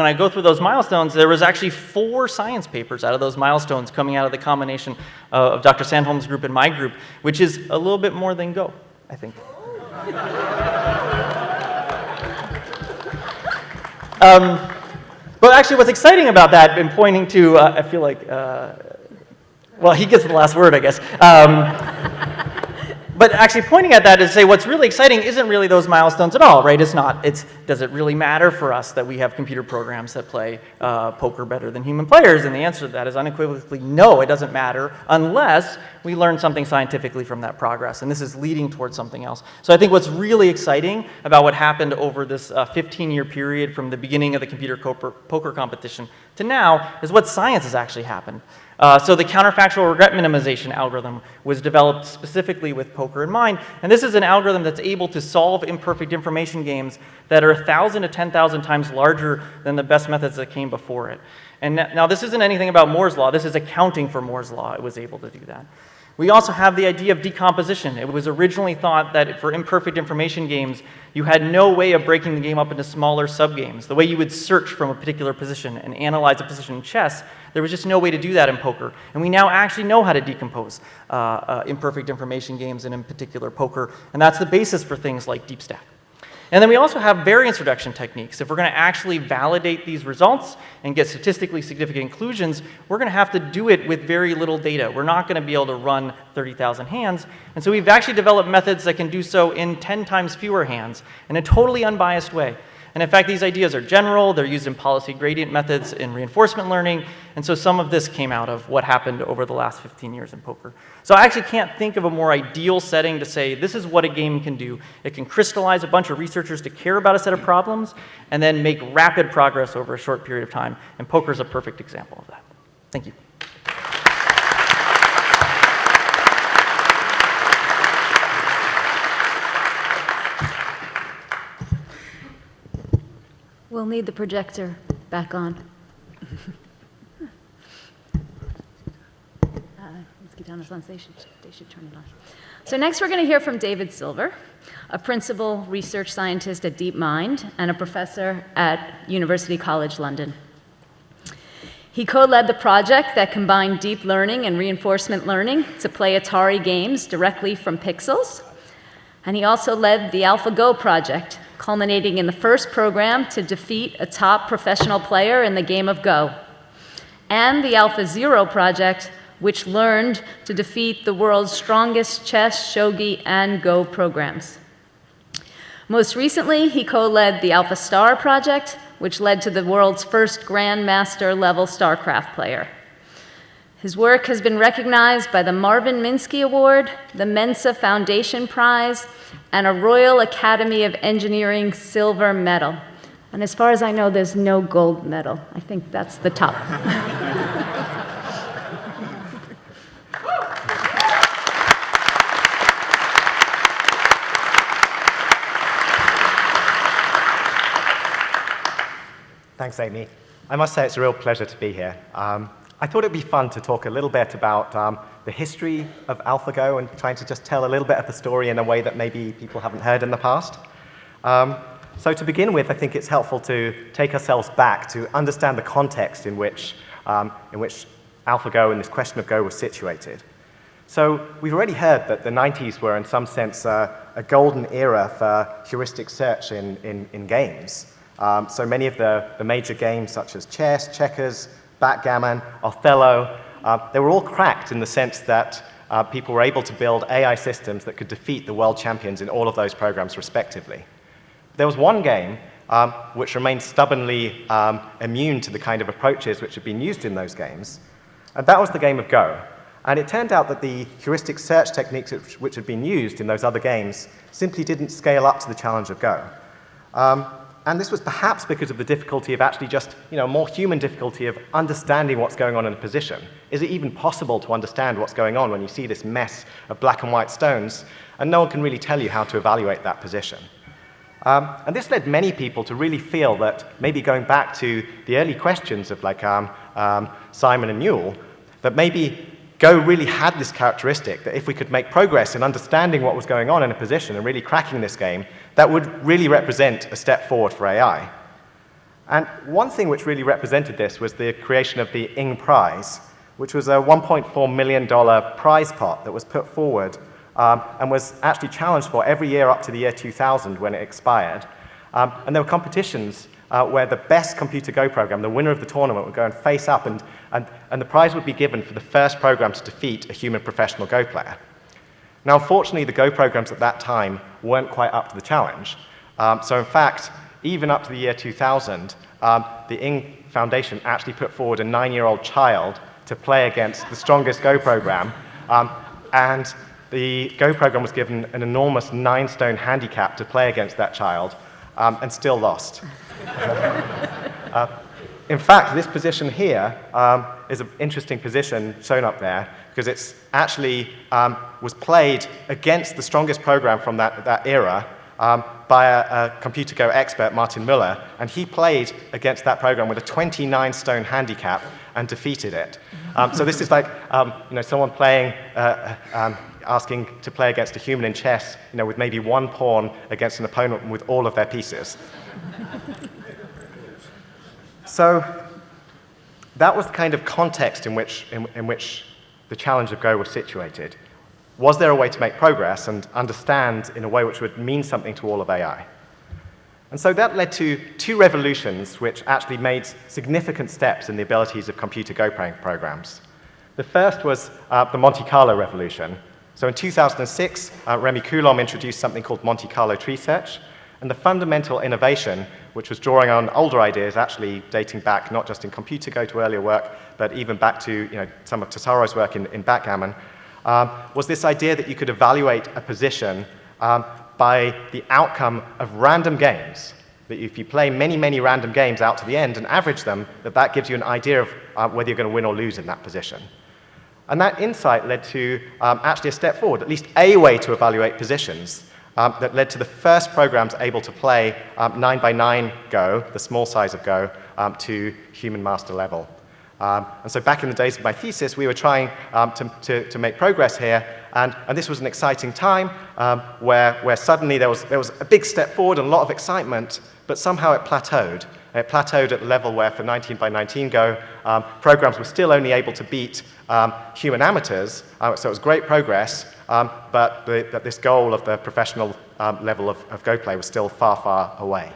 I go through those milestones, there was actually 4 science papers out of those milestones coming out of the combination of Dr. Sandholm's group and my group, which is a little bit more than Go, I think. But actually what's exciting about that, and pointing to, I feel like, well, he gets the last word, I guess. But actually pointing at that is to say what's really exciting isn't really those milestones at all, right? It's not. It's, does it really matter for us that we have computer programs that play poker better than human players? And the answer to that is unequivocally no, it doesn't matter unless we learn something scientifically from that progress. And this is leading towards something else. So I think what's really exciting about what happened over this 15-year period from the beginning of the computer poker competition to now is what science has actually happened. So the counterfactual regret minimization algorithm was developed specifically with poker in mind, and this is an algorithm that's able to solve imperfect information games that are 1,000 to 10,000 times larger than the best methods that came before it. And now this isn't anything about Moore's law, this is accounting for Moore's law, it was able to do that. We also have the idea of decomposition. It was originally thought that for imperfect information games, you had no way of breaking the game up into smaller subgames. The way you would search from a particular position and analyze a position in chess, there was just no way to do that in poker. And we now actually know how to decompose imperfect information games and in particular poker, and that's the basis for things like DeepStack. And then we also have variance reduction techniques. If we're going to actually validate these results and get statistically significant conclusions, we're going to have to do it with very little data. We're not going to be able to run 30,000 hands. And so we've actually developed methods that can do so in 10 times fewer hands in a totally unbiased way. And in fact, these ideas are general. They're used in policy gradient methods in reinforcement learning. And so some of this came out of what happened over the last 15 years in poker. So I actually can't think of a more ideal setting to say this is what a game can do. It can crystallize a bunch of researchers to care about a set of problems and then make rapid progress over a short period of time. And poker is a perfect example of that. Thank you. We'll need the projector back on. Let's get down to funds. They should turn it on. So next we're going to hear from David Silver, a principal research scientist at DeepMind and a professor at University College London. He co-led the project that combined deep learning and reinforcement learning to play Atari games directly from pixels. And he also led the AlphaGo project, culminating in the first program to defeat a top professional player in the game of Go. And the AlphaZero project, which learned to defeat the world's strongest chess, shogi, and Go programs. Most recently, he co-led the AlphaStar project, which led to the world's first Grandmaster level StarCraft player. His work has been recognized by the Marvin Minsky Award, the Mensa Foundation Prize, and a Royal Academy of Engineering Silver Medal. And as far as I know, there's no gold medal. I think that's the top. Thanks, Amy. I must say it's a real pleasure to be here. I thought it'd be fun to talk a little bit about the history of AlphaGo and trying to just tell a little bit of the story in a way that maybe people haven't heard in the past. So to begin with, I think it's helpful to take ourselves back to understand the context in which AlphaGo and this question of Go was situated. So we've already heard that the 90s were, in some sense, a golden era for heuristic search in games. So many of the major games, such as chess, checkers, backgammon, Othello, they were all cracked in the sense that people were able to build AI systems that could defeat the world champions in all of those programs respectively. There was one game which remained stubbornly immune to the kind of approaches which had been used in those games, and that was the game of Go. And it turned out that the heuristic search techniques which had been used in those other games simply didn't scale up to the challenge of Go. And this was perhaps because of the difficulty of actually just, more human difficulty of understanding what's going on in a position. Is it even possible to understand what's going on when you see this mess of black and white stones, and no one can really tell you how to evaluate that position? And this led many people to really feel that maybe going back to the early questions of Simon and Newell, that maybe Go really had this characteristic that if we could make progress in understanding what was going on in a position and really cracking this game, that would really represent a step forward for AI. And one thing which really represented this was the creation of the Ing Prize, which was a $1.4 million prize pot that was put forward and was actually challenged for every year up to the year 2000 when it expired. And there were competitions where the best computer Go program, the winner of the tournament, would go and face up, and the prize would be given for the first program to defeat a human professional Go player. Now, unfortunately, the Go programs at that time weren't quite up to the challenge. So in fact, even up to the year 2000, the Ing Foundation actually put forward a 9-year-old child to play against the strongest Go program, and the Go program was given an enormous 9-stone handicap to play against that child, and still lost. In fact, this position here is an interesting position shown up there because it's actually was played against the strongest program from that era by a computer Go expert, Martin Müller, and he played against that program with a 29-stone handicap and defeated it. So this is like someone playing, asking to play against a human in chess, with maybe one pawn against an opponent with all of their pieces. So that was the kind of context in which the challenge of Go was situated. Was there a way to make progress and understand in a way which would mean something to all of AI? And so that led to 2 revolutions which actually made significant steps in the abilities of computer Go programs. The first was the Monte Carlo revolution. So in 2006, Remy Coulomb introduced something called Monte Carlo tree search, and the fundamental innovation, which was drawing on older ideas, actually dating back not just in computer Go to earlier work, but even back to some of Cesaro's work in backgammon, was this idea that you could evaluate a position by the outcome of random games. That if you play many, many random games out to the end and average them, that gives you an idea of whether you're going to win or lose in that position. And that insight led to actually a step forward, at least a way to evaluate positions, that led to the first programs able to play 9x9 Go, the small size of Go, to human master level. And so back in the days of my thesis, we were trying to make progress here, and this was an exciting time where suddenly there was a big step forward and a lot of excitement, but somehow it plateaued. It plateaued at the level where for 19x19 Go, programs were still only able to beat human amateurs, so it was great progress, but this goal of the professional level of Go play was still far, far away.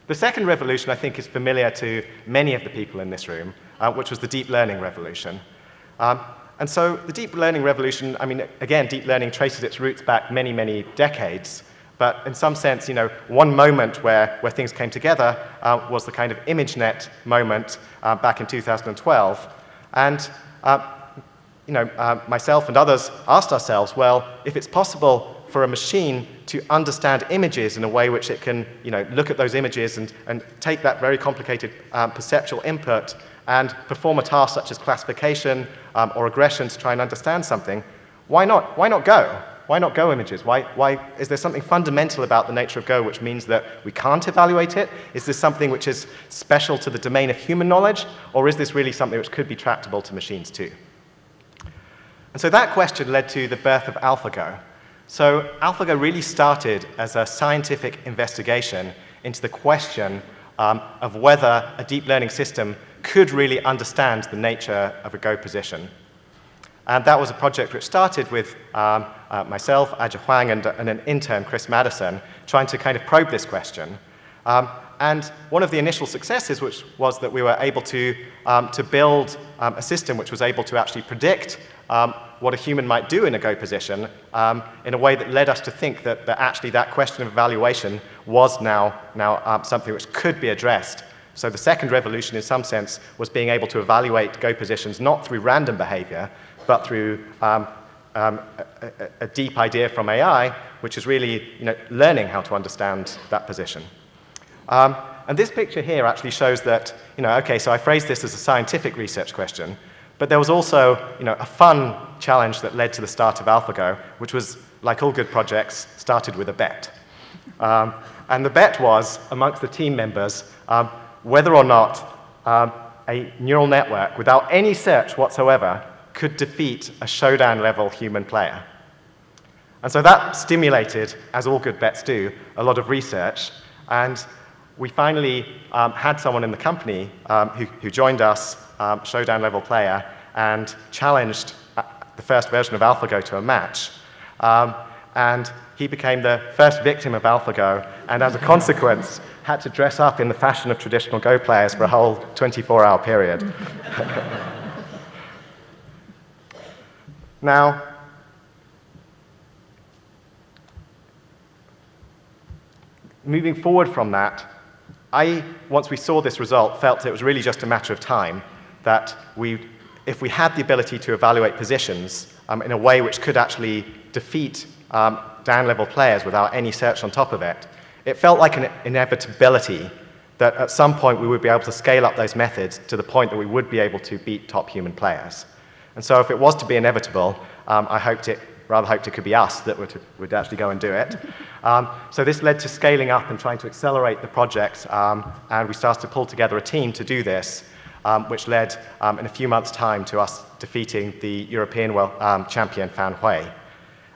The second revolution, I think, is familiar to many of the people in this room, which was the deep learning revolution. And so the deep learning revolution, I mean, again, deep learning traces its roots back many, many decades. But in some sense, one moment where things came together was the kind of ImageNet moment back in 2012. And myself and others asked ourselves, well, if it's possible for a machine to understand images in a way which it can look at those images and take that very complicated perceptual input and perform a task such as classification or regression to try and understand something, why not Go? Why not Go images? Why is there something fundamental about the nature of Go which means that we can't evaluate it? Is this something which is special to the domain of human knowledge, or is this really something which could be tractable to machines too? And so that question led to the birth of AlphaGo. So AlphaGo really started as a scientific investigation into the question of whether a deep learning system could really understand the nature of a Go position. And that was a project which started with myself, Ajia Huang, and an intern, Chris Madison, trying to kind of probe this question. And one of the initial successes was that we were able to build a system which was able to actually predict what a human might do in a Go position in a way that led us to think that actually that question of evaluation was now something which could be addressed. So the second revolution, in some sense, was being able to evaluate Go positions not through random behavior, but through a deep idea from AI, which is really learning how to understand that position. And this picture here actually shows that, okay, so I phrased this as a scientific research question, but there was also a fun challenge that led to the start of AlphaGo, which was, like all good projects, started with a bet. And the bet was, amongst the team members, whether or not a neural network, without any search whatsoever, could defeat a showdown-level human player. And so that stimulated, as all good bets do, a lot of research. And we finally had someone in the company who joined us, showdown-level player, and challenged the first version of AlphaGo to a match. And he became the first victim of AlphaGo, and as a consequence, had to dress up in the fashion of traditional Go players for a whole 24-hour period. Now, moving forward from that, once we saw this result, felt it was really just a matter of time that if we had the ability to evaluate positions in a way which could actually defeat down-level players without any search on top of it, it felt like an inevitability that at some point we would be able to scale up those methods to the point that we would be able to beat top human players. And so if it was to be inevitable, I rather hoped it could be us that would actually go and do it. So this led to scaling up and trying to accelerate the project, and we started to pull together a team to do this, which led in a few months' time to us defeating the European champion Fan Hui.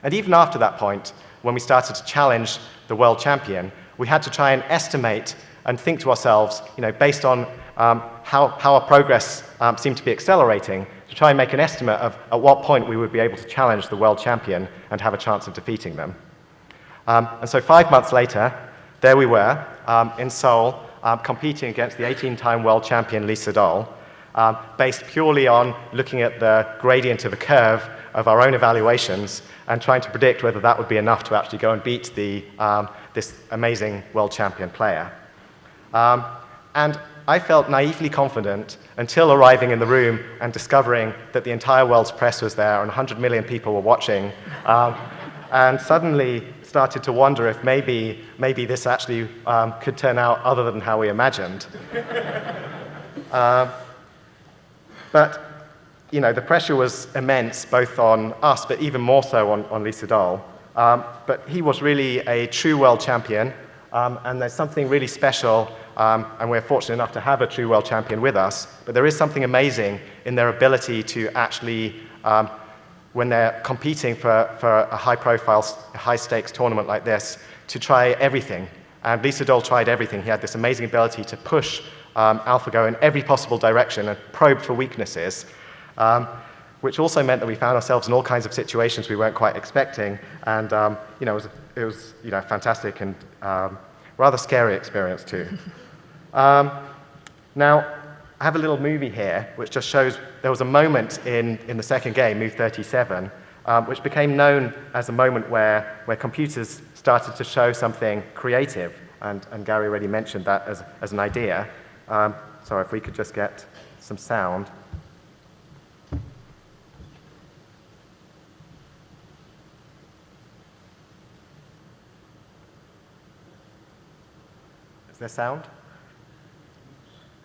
And even after that point, when we started to challenge the world champion, we had to try and estimate and think to ourselves, based on how our progress seemed to be accelerating, to try and make an estimate of at what point we would be able to challenge the world champion and have a chance of defeating them. And so 5 months later, there we were in Seoul, competing against the 18-time world champion Lee Sedol, based purely on looking at the gradient of a curve of our own evaluations and trying to predict whether that would be enough to actually go and beat this amazing world champion player. And I felt naively confident until arriving in the room and discovering that the entire world's press was there and 100 million people were watching, and suddenly started to wonder if maybe this actually could turn out other than how we imagined. But the pressure was immense, both on us, but even more so on Lee Sedol. but he was really a true world champion, and there's something really special, and we're fortunate enough to have a true world champion with us, but there is something amazing in their ability to actually, when they're competing for a high-profile, high-stakes tournament like this, to try everything. And Lisadol tried everything. He had this amazing ability to push AlphaGo in every possible direction and probe for weaknesses, which also meant that we found ourselves in all kinds of situations we weren't quite expecting. And it was fantastic and rather scary experience too. Now, I have a little movie here which just shows there was a moment in the second game, move 37, which became known as a moment where computers started to show something creative, and Gary already mentioned that as an idea. So if we could just get some sound. Is there sound?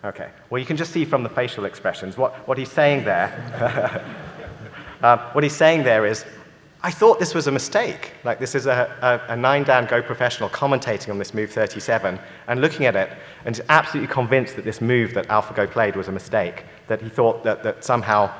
Okay. Well, you can just see from the facial expressions what he's saying there. What he's saying there is, I thought this was a mistake. Like, this is a 9-dan Go professional commentating on this move 37 and looking at it and absolutely convinced that this move that AlphaGo played was a mistake, that he thought that somehow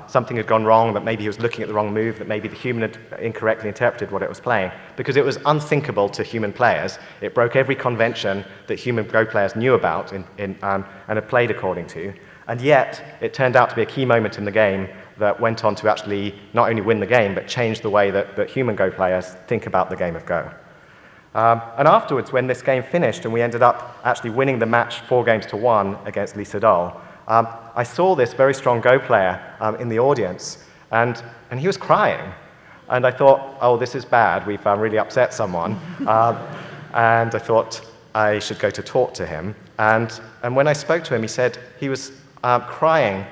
something had gone wrong, that maybe he was looking at the wrong move, that maybe the human had incorrectly interpreted what it was playing, because it was unthinkable to human players. It broke every convention that human Go players knew about and had played according to. And yet, it turned out to be a key moment in the game that went on to actually not only win the game, but change the way that human Go players think about the game of Go. And afterwards, when this game finished and we ended up actually winning the match 4-1 against Lisadol, I saw this very strong Go player in the audience, and he was crying. And I thought, oh, this is bad. We've really upset someone. And I thought I should go to talk to him. And when I spoke to him, he said he was crying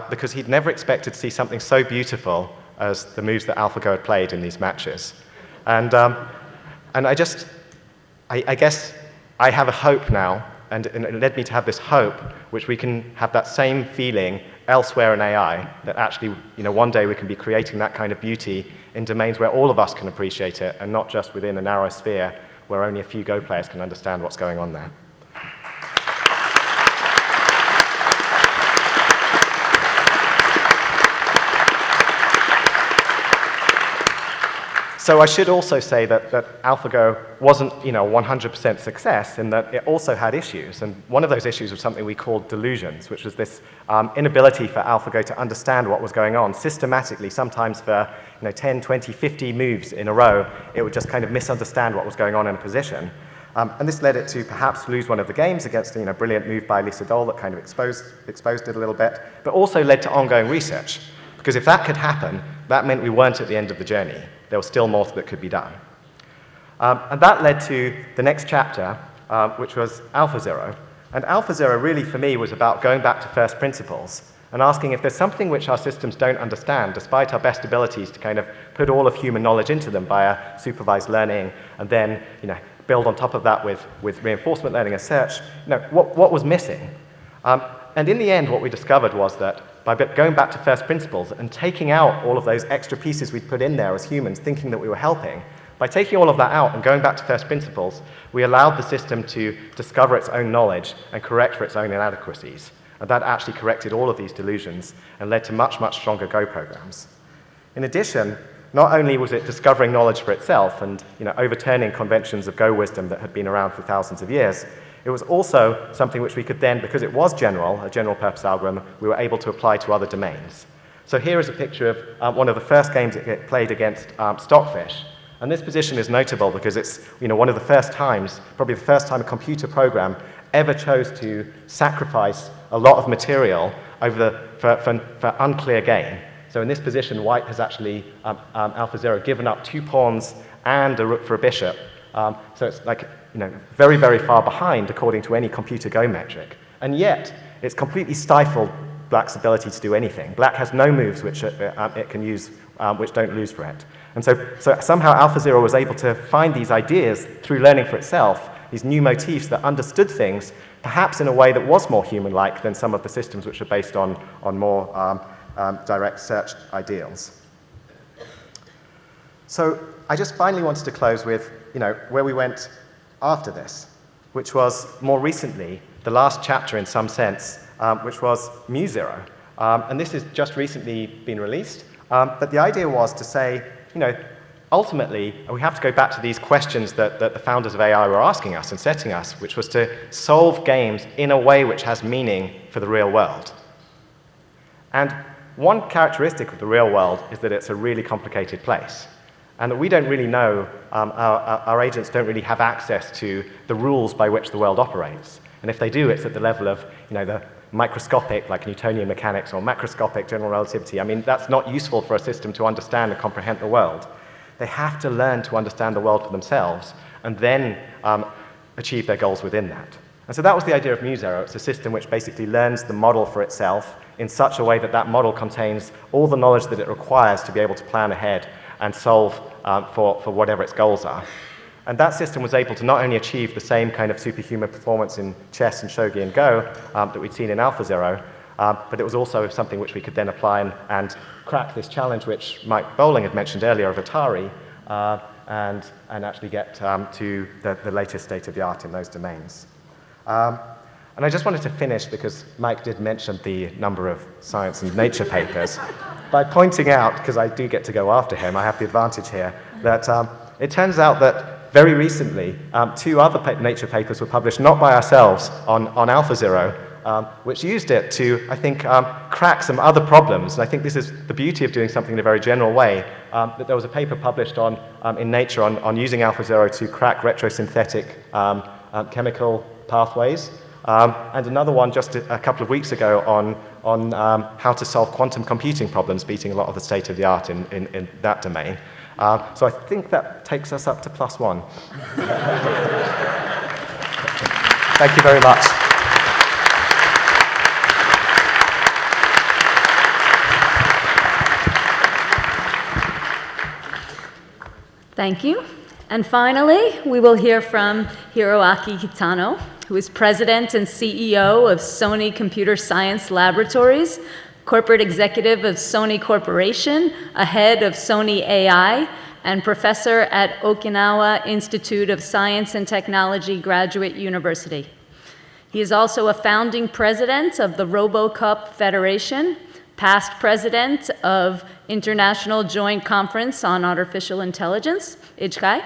because he'd never expected to see something so beautiful as the moves that AlphaGo had played in these matches. And I guess I have a hope now, and it led me to have this hope, which we can have that same feeling elsewhere in AI, that actually, one day we can be creating that kind of beauty in domains where all of us can appreciate it, and not just within a narrow sphere where only a few Go players can understand what's going on there. So I should also say that AlphaGo wasn't, 100% success, in that it also had issues. And one of those issues was something we called delusions, which was this inability for AlphaGo to understand what was going on systematically. Sometimes for 10, 20, 50 moves in a row, it would just kind of misunderstand what was going on in a position. And this led it to perhaps lose one of the games against a brilliant move by Lisadol that kind of exposed it a little bit, but also led to ongoing research. Because if that could happen, that meant we weren't at the end of the journey. There was still more that could be done. And that led to the next chapter, which was AlphaZero. And AlphaZero really, for me, was about going back to first principles and asking if there's something which our systems don't understand, despite our best abilities to kind of put all of human knowledge into them via supervised learning, and then build on top of that with reinforcement learning and search, what was missing? And in the end, what we discovered was that by going back to first principles and taking out all of those extra pieces we'd put in there as humans, thinking that we were helping, by taking all of that out and going back to first principles, we allowed the system to discover its own knowledge and correct for its own inadequacies. And that actually corrected all of these delusions and led to much, much stronger Go programs. In addition, not only was it discovering knowledge for itself and overturning conventions of Go wisdom that had been around for thousands of years, it was also something which we could then, because it was a general purpose algorithm, we were able to apply to other domains. So here is a picture of one of the first games it played against Stockfish. And this position is notable because it's one of the first times, probably the first time a computer program ever chose to sacrifice a lot of material for unclear gain. So in this position, white has actually, AlphaZero, given up 2 pawns and a rook for a bishop. So it's like, very, very far behind according to any computer Go metric. And yet, it's completely stifled Black's ability to do anything. Black has no moves which it can use, which don't lose for it. And so somehow AlphaZero was able to find these ideas through learning for itself, these new motifs that understood things, perhaps in a way that was more human-like than some of the systems which are based on more direct search ideals. So I just finally wanted to close with, where we went after this, which was more recently the last chapter in some sense, which was MuZero. And this has just recently been released. But the idea was to say, ultimately, we have to go back to these questions that the founders of AI were asking us and setting us, which was to solve games in a way which has meaning for the real world. And one characteristic of the real world is that it's a really complicated place, and that we don't really know, our agents don't really have access to the rules by which the world operates. And if they do, it's at the level of, the microscopic, like Newtonian mechanics, or macroscopic general relativity. I mean, that's not useful for a system to understand and comprehend the world. They have to learn to understand the world for themselves, and then achieve their goals within that. And so that was the idea of MuZero. It's a system which basically learns the model for itself in such a way that that model contains all the knowledge that it requires to be able to plan ahead and solve for whatever its goals are. And that system was able to not only achieve the same kind of superhuman performance in chess and shogi and Go that we'd seen in AlphaZero, but it was also something which we could then apply and crack this challenge which Mike Bowling had mentioned earlier of Atari, and actually get to the latest state of the art in those domains. And I just wanted to finish, because Mike did mention the number of science and nature papers, by pointing out, because I do get to go after him, I have the advantage here, that it turns out that very recently, 2 other nature papers were published, not by ourselves, on AlphaZero, which used it to, I think, crack some other problems. And I think this is the beauty of doing something in a very general way, that there was a paper published in Nature on using AlphaZero to crack retrosynthetic chemical pathways, and another one just a couple of weeks ago on how to solve quantum computing problems, beating a lot of the state of the art in that domain. So I think that takes us up to +1. Thank you very much. Thank you. And finally, we will hear from Hiroaki Kitano, who is president and CEO of Sony Computer Science Laboratories, corporate executive of Sony Corporation, a head of Sony AI, and professor at Okinawa Institute of Science and Technology Graduate University. He is also a founding president of the RoboCup Federation, past president of International Joint Conference on Artificial Intelligence, IJCAI,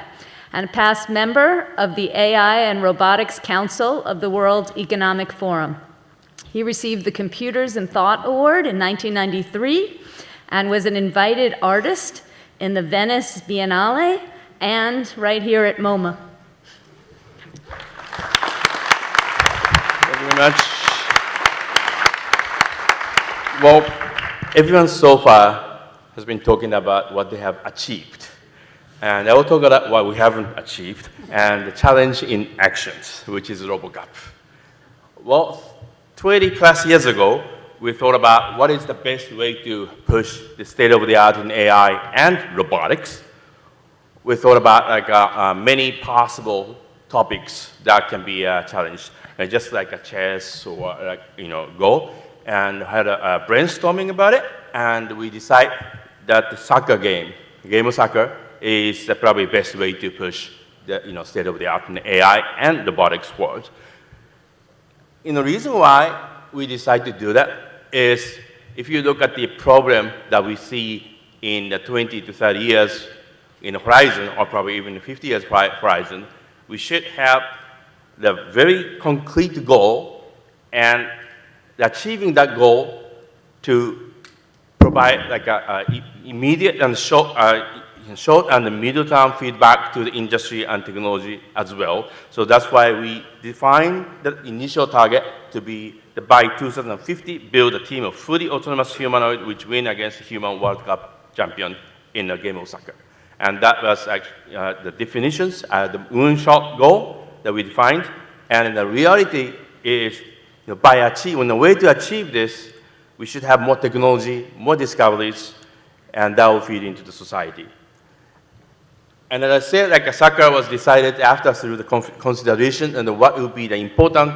and past member of the AI and Robotics Council of the World Economic Forum. He received the Computers and Thought Award in 1993 and was an invited artist in the Venice Biennale and right here at MoMA. Thank you very much. Well, everyone so far has been talking about what they have achieved. And I will talk about what we haven't achieved and the challenge in actions, which is RoboCup. Well, 20 plus years ago, we thought about what is the best way to push the state of the art in AI and robotics. We thought about many possible topics that can be challenged, just like a chess or Go, and had a brainstorming about it, and we decided that the soccer game of soccer, is the probably best way to push the state of the art in the AI and robotics world. The reason why we decided to do that is if you look at the problem that we see in the 20 to 30 years in the horizon, or probably even the 50 years horizon, we should have the very concrete goal, and achieving that goal to provide like a immediate and short and middle-term feedback to the industry and technology as well. So that's why we defined the initial target to be by 2050, build a team of fully autonomous humanoid which win against the human World Cup champion in the game of soccer. And that was actually the definitions, the moonshot goal that we defined. And the reality is, on the way to achieve this, we should have more technology, more discoveries, and that will feed into the society. And as I said, like soccer was decided after through the consideration and what will be the important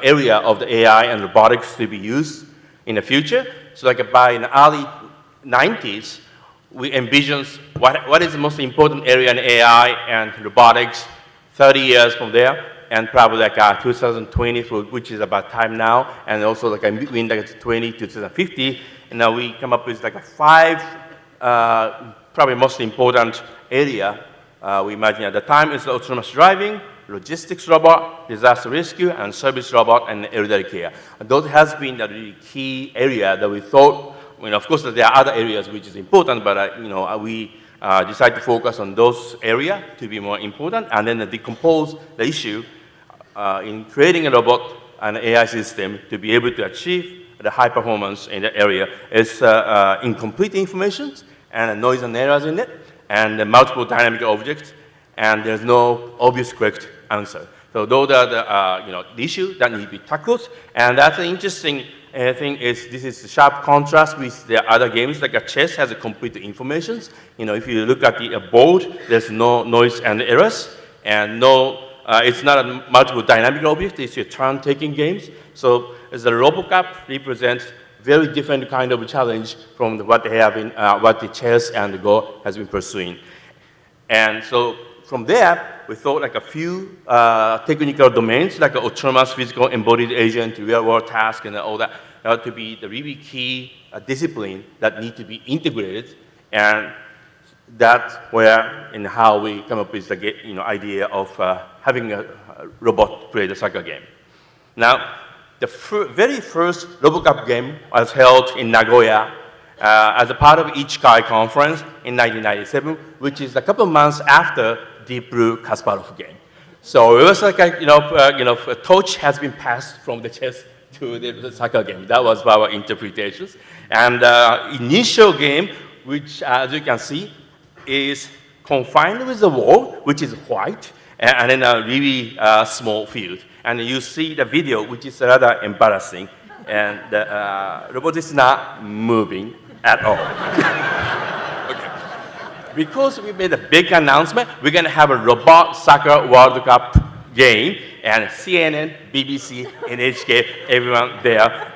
area of the AI and robotics to be used in the future. So like by the early 90s, we envisioned what is the most important area in AI and robotics 30 years from there, and probably like 2020, which is about time now, and also like between like 20 to 2050, and now we come up with like 5 probably most important area we imagine at the time is autonomous driving, logistics robot, disaster rescue, and service robot, and elderly care. And those has been a really key area that we thought, of course there are other areas which is important, but we decided to focus on those areas to be more important, and then decompose the issue in creating a robot and AI system to be able to achieve the high performance in the area. It's incomplete information and noise and errors in it, and multiple dynamic objects, and there's no obvious correct answer. So those are the issue that need to be tackled, and that's an interesting thing is this is a sharp contrast with the other games, like chess has a complete information. If you look at the board, there's no noise and errors, and it's not a multiple dynamic object, it's a turn-taking games. So as the RoboCup represents very different kind of challenge from what they have in what the chess and the Go has been pursuing. And so from there, we thought like a few technical domains, like autonomous physical embodied agent, real-world task, and all that, to be the really key discipline that need to be integrated, and that's where and how we come up with the idea of having a robot play the soccer game. Now, the very first RoboCup game was held in Nagoya as a part of Ichikai conference in 1997, which is a couple of months after Deep Blue Kasparov game. So it was like a torch has been passed from the chess to the soccer game. That was our interpretations. And initial game, which as you can see, is confined with the wall, which is white, and then a really small field. And you see the video, which is rather embarrassing, and the robot is not moving at all. Okay. Because we made a big announcement, we're going to have a robot soccer World Cup game, and CNN, BBC, NHK, everyone there,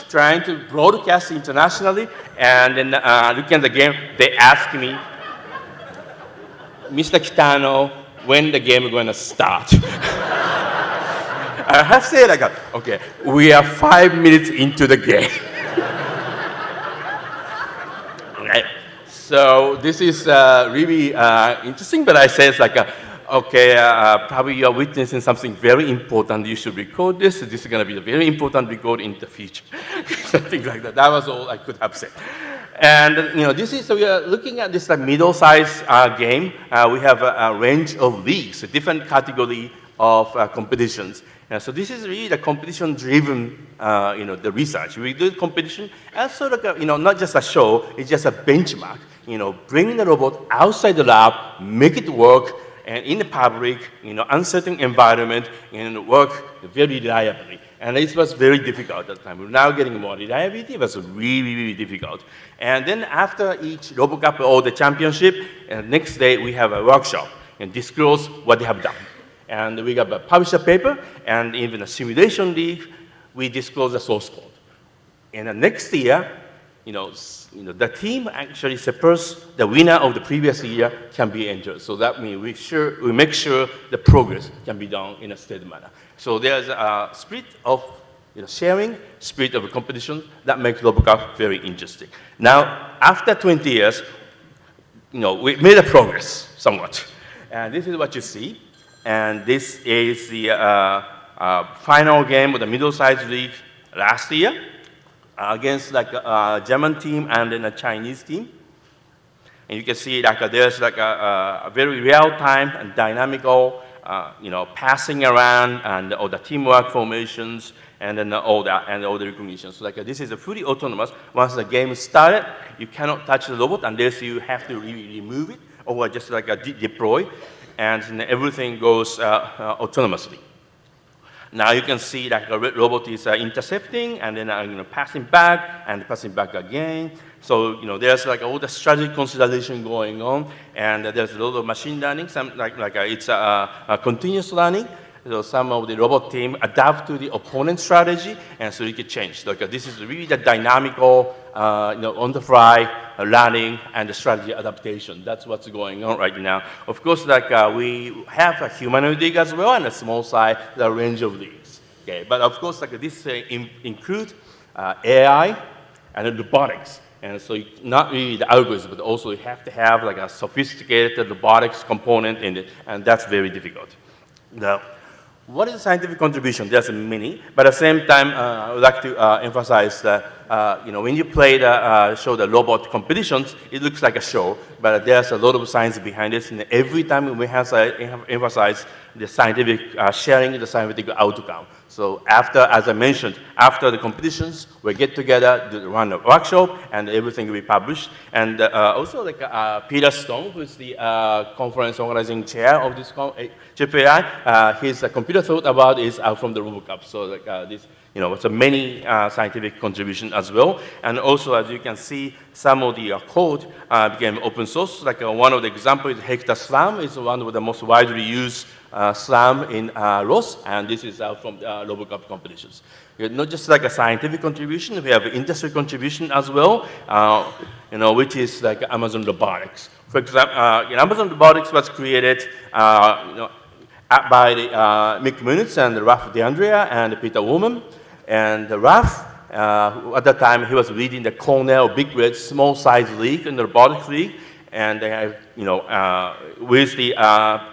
trying to broadcast internationally. And then looking at the game, they asked me, Mr. Kitano, when the game is going to start? I have said, okay, we are 5 minutes into the game. Right. So this is really interesting, but I say it's okay, probably you're witnessing something very important. You should record this. This is going to be a very important record in the future. Something like that. That was all I could have said. And so we are looking at this middle-sized game. We have a range of leagues, a different category of competitions. And so this is really the competition-driven, the research. We do competition as sort of, not just a show. It's just a benchmark. Bring the robot outside the lab, make it work, and in the public, uncertain environment, and work very reliably. And it was very difficult at the time. We're now getting more reliability. It was really, really difficult. And then after each RoboCup or the championship, next day we have a workshop and disclose what they have done. And we got a published paper, and even a simulation league, we disclose the source code. And the next year, the team actually supports the winner of the previous year can be entered. So that means we make sure the progress can be done in a steady manner. So there's a spirit of sharing, spirit of competition that makes RoboCup very interesting. Now, after 20 years, we made a progress somewhat. And this is what you see. And this is the final game of the middle-sized league last year against a German team and then a Chinese team. And you can see there's a very real-time and dynamical passing around and all the teamwork formations and then all that and all the recognition. So this is a fully autonomous. Once the game is started, you cannot touch the robot unless you have to really remove it or just deploy. And then everything goes autonomously. Now you can see that the robot is intercepting and then passing back and passing back again. So there's all the strategic consideration going on, and there's a lot of machine learning. Some it's a continuous learning. So some of the robot team adapt to the opponent's strategy, and so you can change. This is really the dynamical, on the fly learning and the strategy adaptation. That's what's going on right now. Of course, like we have a humanoid league as well and a small size, the range of leagues. Okay, but of course, like this include AI and robotics. And so not really the algorithms, but also you have to have like a sophisticated robotics component in it, and that's very difficult. Now, what is scientific contribution? There's many, but at the same time, I would like to emphasize that when you play show the robot competitions, it looks like a show, but there's a lot of science behind it. And every time we have emphasized the scientific sharing the scientific outcome. So after, as I mentioned, after the competitions, we get together, run a workshop, and everything will be published. And also, like Peter Stone, who is the conference organizing chair of this JPAI, his computer thought about is from the RoboCup. So like this, it's a many scientific contribution as well. And also, as you can see, some of the code became open source. Like one of the examples is Hector Slam. It's one of the most widely used Slam in ROS, and this is from RoboCup competitions. Not just like a scientific contribution, we have industry contribution as well, which is like Amazon Robotics. For example, Amazon Robotics was created by Mick Munitz and Ralph DeAndrea and Peter Woolman. And Ralph, at that time, he was leading the Cornell Big Red Small Size League in the Robotics League. And they have, with the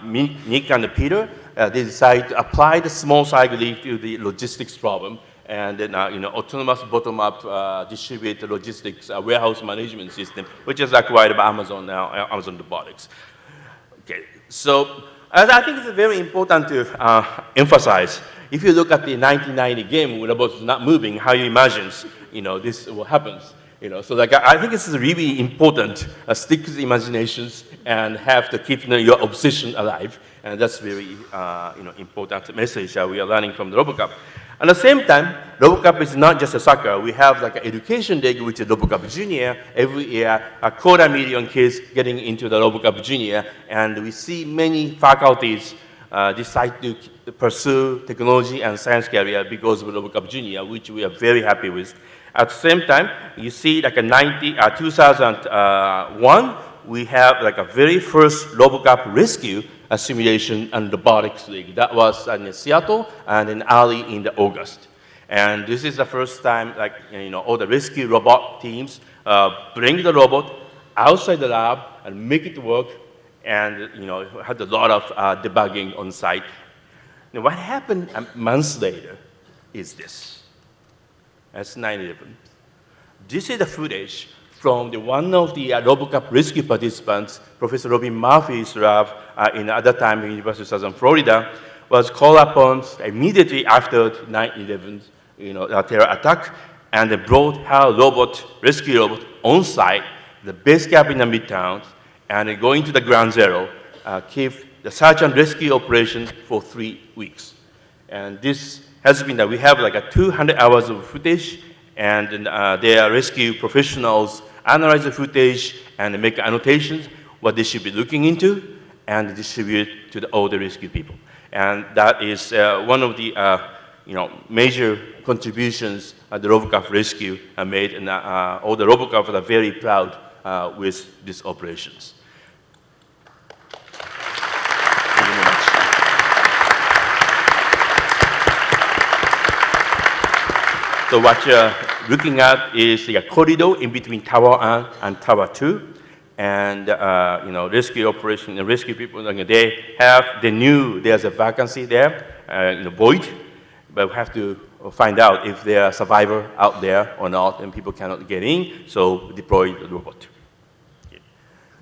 Nick and Peter, they decided to apply the small size league to the logistics problem, and then autonomous bottom-up distributed logistics warehouse management system, which is acquired by Amazon now, Amazon Robotics. Okay, so I think it's very important to emphasize. If you look at the 1990 game when robots not moving, how you imagine, this will happen. So like I think it's really important. Stick to the imaginations and have to keep your obsession alive, and that's very important message we are learning from the RoboCup. At the same time, RoboCup is not just a soccer. We have like an education league, which is RoboCup Junior. Every year, 250,000 kids getting into the RoboCup Junior, and we see many faculties decide to pursue technology and science career because of RoboCup Junior, which we are very happy with. At the same time, you see like 2001, we have like a very first RoboCup rescue simulation and robotics league. That was in Seattle and in early in the August. And this is the first time like, all the rescue robot teams bring the robot outside the lab and make it work, and had a lot of debugging on site. Now what happened months later is this. That's 9/11. This is the footage from one of the RoboCup rescue participants, Professor Robin Murphy's lab at that time in University of Southern Florida, was called upon immediately after 9/11, terror attack, and they brought her rescue robot on site, the base camp in the midtown, and they go into the ground zero, keep the search and rescue operation for 3 weeks. And this has been that we have like 200 hours of footage, and their rescue professionals analyze the footage and make annotations, what they should be looking into, and distribute to all the rescue people. And that is one of the major contributions the RoboCup rescue made, and all the RoboCup are very proud with these operations. So what you're looking at is the corridor in between Tower 1 and Tower 2. And, rescue operation and rescue people, they knew there's a vacancy there, void, but we have to find out if there are survivors out there or not, and people cannot get in, so deploy the robot. Okay.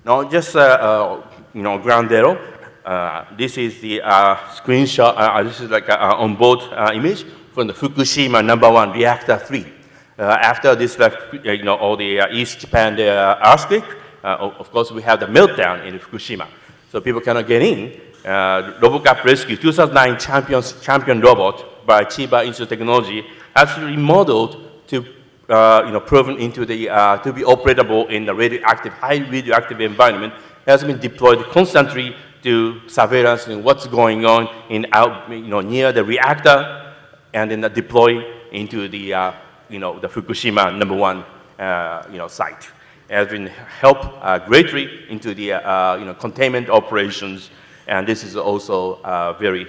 Now, just, ground zero. This is the screenshot, this is like an onboard image from the Fukushima #1 reactor 3. After this, all the East Japan earthquake, of course, we have the meltdown in Fukushima. So people cannot get in. RoboCup Rescue 2009 champion robot by Chiba Institute of Technology actually remodeled to, proven into the, to be operable in the high radioactive environment, has been deployed constantly to surveillance in what's going on near the reactor, and then deploy into the, the Fukushima #1, site. has been helped greatly into the containment operations, and this is also very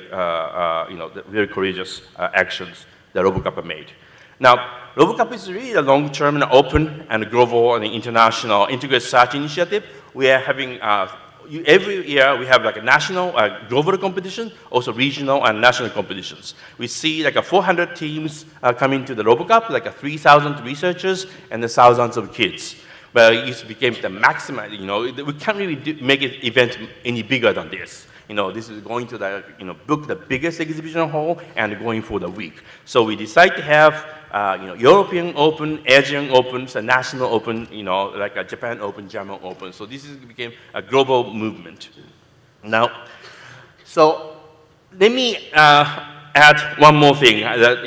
very courageous actions that RoboCup have made. Now, RoboCup is really a long-term and open and global and international integrated search initiative. We are having every year we have like a national, global competition, also regional and national competitions. We see like 400 teams coming to the RoboCup, like 3,000 researchers and thousands of kids. But it became the maximum, we can't really make an event any bigger than this. This is going to book the biggest exhibition hall and going for the week. So we decided to have European Open, Asian Opens, a national Open, like a Japan Open, German Open. So this became a global movement. Now, so let me add one more thing that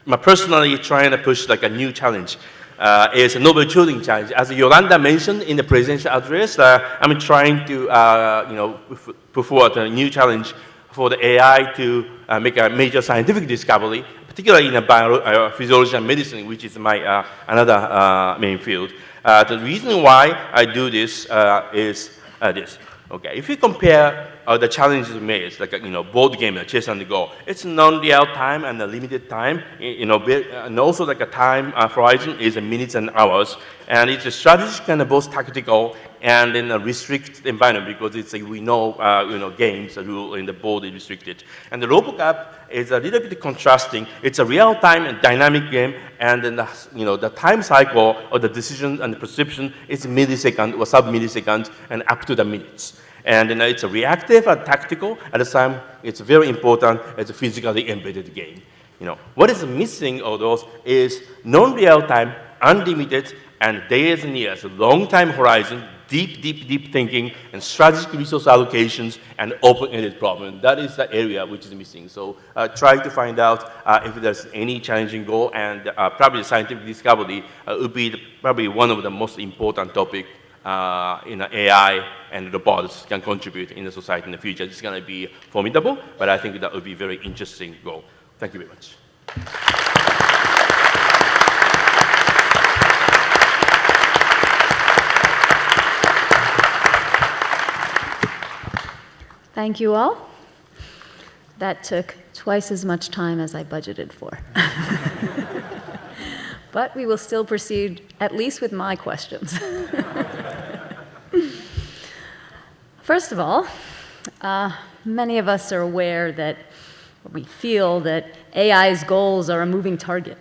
I'm personally trying to push like a new challenge. Is a Nobel Turing Challenge. As Yolanda mentioned in the presidential address, I'm trying to put forward a new challenge for the AI to make a major scientific discovery, particularly in physiology and medicine, which is my another main field. The reason why I do this is this. Okay, if you compare the challenges made, like board game, chess and go, it's non-real time and a limited time, and also like a time horizon is minutes and hours, and it's a strategic and both tactical and in a restricted environment because it's we know games the rule in the board is restricted, and the RoboCup is a little bit contrasting. It's a real-time and dynamic game, and then the time cycle of the decision and the perception is millisecond or sub-millisecond and up to the minutes. And then it's a reactive and tactical. At the time, it's very important. It's a physically embedded game. What is missing of those is non-real time, unlimited, and days and years, long time horizon, deep thinking, and strategic resource allocations, and open-ended problem. That is the area which is missing. So try to find out if there's any challenging goal, and probably scientific discovery would be probably one of the most important topics in AI and robots can contribute in the society in the future. It's going to be formidable, but I think that would be a very interesting goal. Thank you very much. Thank you all. That took twice as much time as I budgeted for. But we will still proceed, at least with my questions. First of all, many of us are aware that, or we feel that AI's goals are a moving target.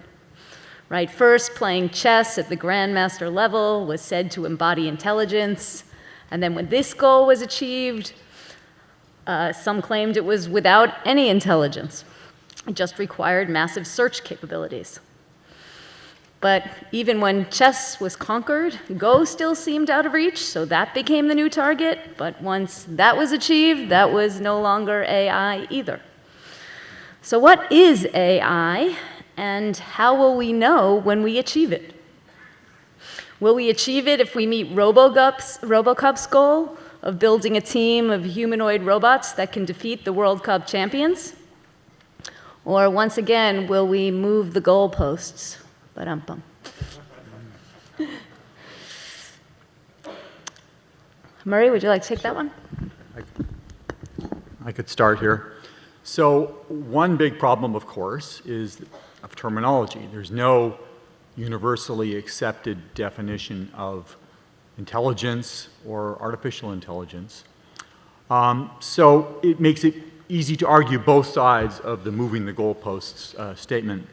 Right? First, playing chess at the grandmaster level was said to embody intelligence, and then when this goal was achieved, some claimed it was without any intelligence. It just required massive search capabilities. But even when chess was conquered, Go still seemed out of reach, so that became the new target. But once that was achieved, that was no longer AI either. So what is AI, and how will we know when we achieve it? Will we achieve it if we meet RoboCup's goal of building a team of humanoid robots that can defeat the World Cup champions? Or once again, will we move the goalposts? Ba-dum-bum. Murray, would you like to take that one? I could start here. So one big problem, of course, is of terminology. There's no universally accepted definition of intelligence or artificial intelligence. So it makes it easy to argue both sides of the moving the goalposts statement.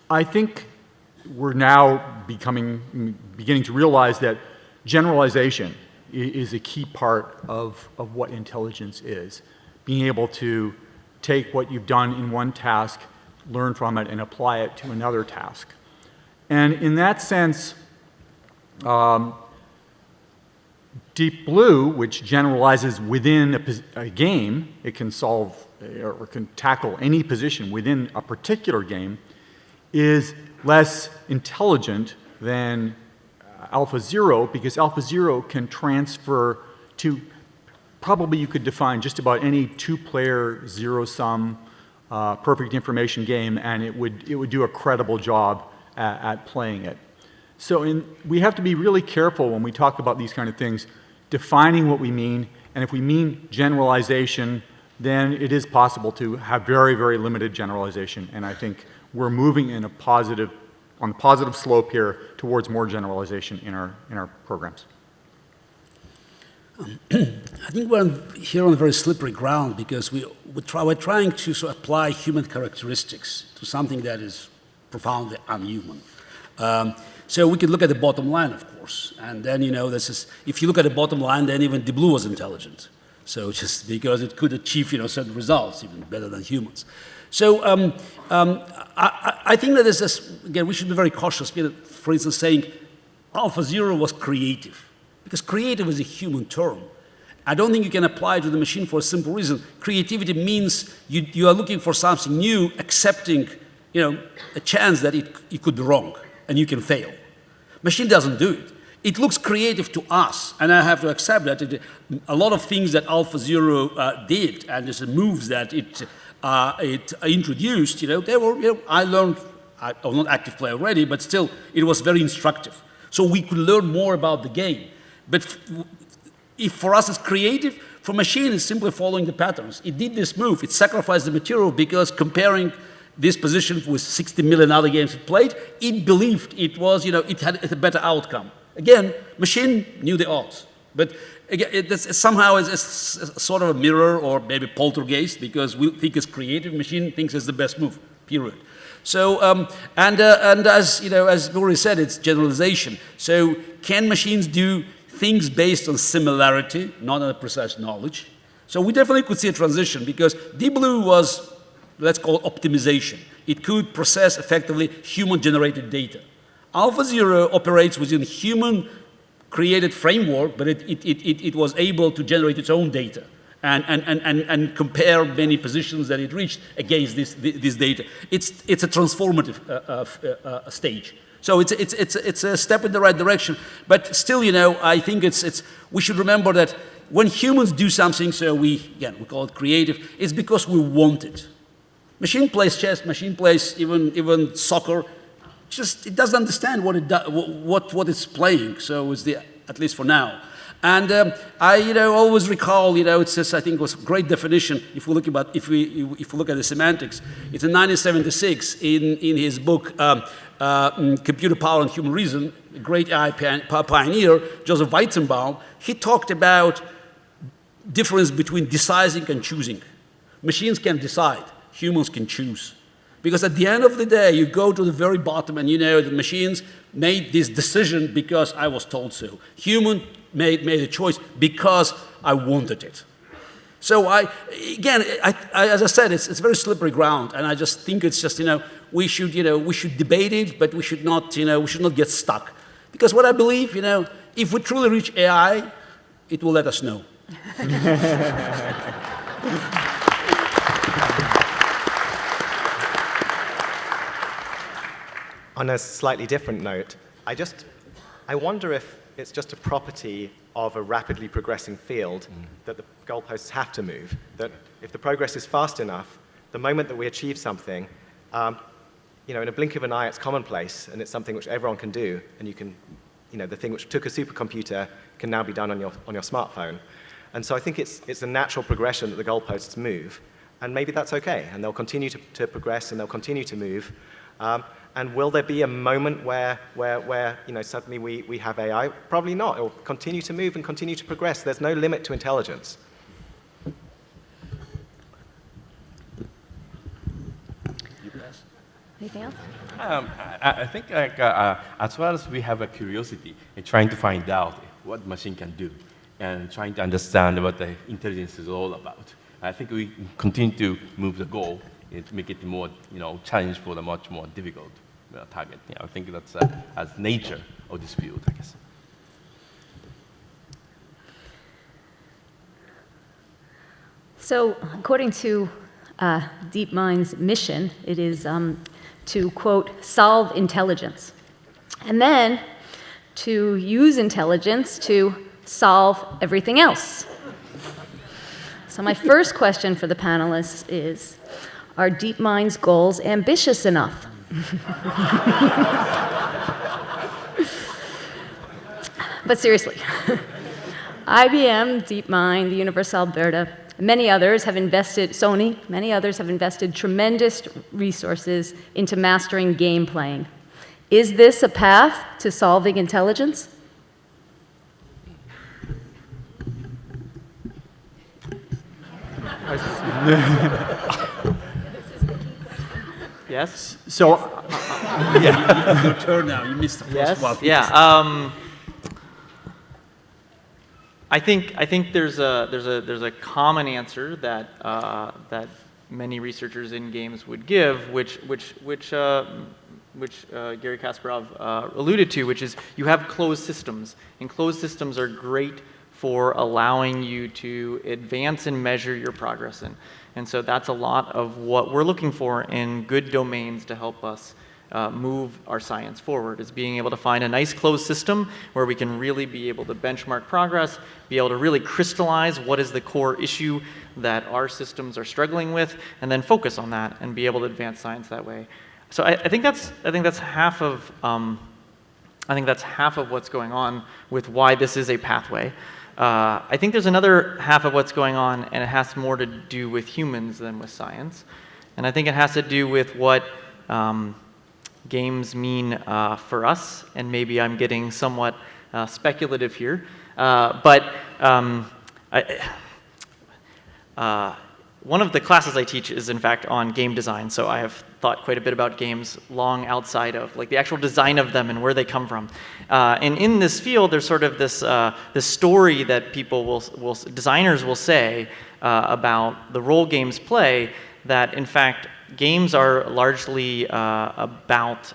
I think we're now beginning to realize that generalization is a key part of what intelligence is. Being able to take what you've done in one task, learn from it, and apply it to another task. And in that sense, Deep Blue, which generalizes within a game, it can solve or can tackle any position within a particular game, is less intelligent than AlphaZero, because AlphaZero can transfer to, probably you could define just about any two-player zero-sum perfect information game, and it would do a credible job at playing it. So we have to be really careful when we talk about these kind of things, defining what we mean, and if we mean generalization, then it is possible to have very, very limited generalization, and I think we're moving in on the positive slope here towards more generalization in our programs. I think we're here on a very slippery ground because we're trying to sort of apply human characteristics to something that is profoundly unhuman. So we could look at the bottom line, of course, and then, if you look at the bottom line, then even Deep Blue was intelligent. So just because it could achieve, certain results, even better than humans. So I think that again, we should be very cautious. For instance, saying AlphaZero was creative, because creative is a human term. I don't think you can apply it to the machine for a simple reason. Creativity means you are looking for something new, accepting, a chance that it could be wrong and you can fail. Machine doesn't do it. It looks creative to us, and I have to accept that a lot of things that AlphaZero did and the moves that it introduced, they were, I learned, I was not active player already, but still, it was very instructive. So we could learn more about the game. But if for us it's creative, for machine it's simply following the patterns. It did this move, it sacrificed the material because comparing this position with 60 million other games it played, it believed it was, it had a better outcome. Again, machine knew the odds. But again, somehow it's sort of a mirror or maybe poltergeist because we think it's creative, machine thinks it's the best move, period. So, and as Rory said, it's generalization. So can machines do things based on similarity, not on precise knowledge? So we definitely could see a transition because Deep Blue was, let's call it optimization. It could process effectively human-generated data. AlphaZero operates within human-created framework, but it was able to generate its own data and compare many positions that it reached against this data. It's a transformative stage. So it's a step in the right direction. But still, I think we should remember that when humans do something, so we call it creative, it's because we want it. Machine plays chess, machine plays even soccer. Just it doesn't understand what it's playing. So it's at least for now. And I always recall it's this, I think it was a great definition if we look at the semantics. It's in 1976 in his book Computer Power and Human Reason, a great AI pioneer Joseph Weizenbaum. He talked about difference between deciding and choosing. Machines can decide. Humans can choose. Because at the end of the day, you go to the very bottom and the machines made this decision because I was told so. Human made a choice because I wanted it. So as I said, it's very slippery ground, and I just think it's just, we should debate it, but we should not get stuck. Because what I believe, if we truly reach AI, it will let us know. On a slightly different note, I wonder if it's just a property of a rapidly progressing field that the goalposts have to move, that if the progress is fast enough, the moment that we achieve something, in a blink of an eye, it's commonplace, and it's something which everyone can do, and you can, the thing which took a supercomputer can now be done on your smartphone. And so I think it's a natural progression that the goalposts move, and maybe that's okay, and they'll continue to progress, and they'll continue to move. And will there be a moment where suddenly we have AI? Probably not. It will continue to move and continue to progress. There's no limit to intelligence. Anything else? I think as well as we have a curiosity in trying to find out what machine can do and trying to understand what the intelligence is all about, I think we continue to move the goal to make it more, challenge for the much more difficult target. I think that's as nature of this field, I guess. So, according to DeepMind's mission, it is to, quote, solve intelligence, and then to use intelligence to solve everything else. So my first question for the panelists is, are DeepMind's goals ambitious enough? But seriously, IBM, DeepMind, the University of Alberta, many others have invested, Sony, many others have invested tremendous resources into mastering game playing. Is this a path to solving intelligence? Yes? So, Your turn now. You missed the first one. Yeah. I think there's a common answer that that many researchers in games would give, which Gary Kasparov alluded to, which is you have closed systems, and closed systems are great for allowing you to advance and measure your progress in. And so that's a lot of what we're looking for in good domains to help us move our science forward, is being able to find a nice closed system where we can really be able to benchmark progress, be able to really crystallize what is the core issue that our systems are struggling with, and then focus on that and be able to advance science that way. So I think that's half of what's going on with why this is a pathway. I think there's another half of what's going on, and it has more to do with humans than with science. And I think it has to do with what games mean for us, and maybe I'm getting somewhat speculative here. One of the classes I teach is in fact on game design, so I have thought quite a bit about games long outside of like the actual design of them and where they come from. And in this field, there's sort of this story that designers will say about the role games play, that in fact games are largely about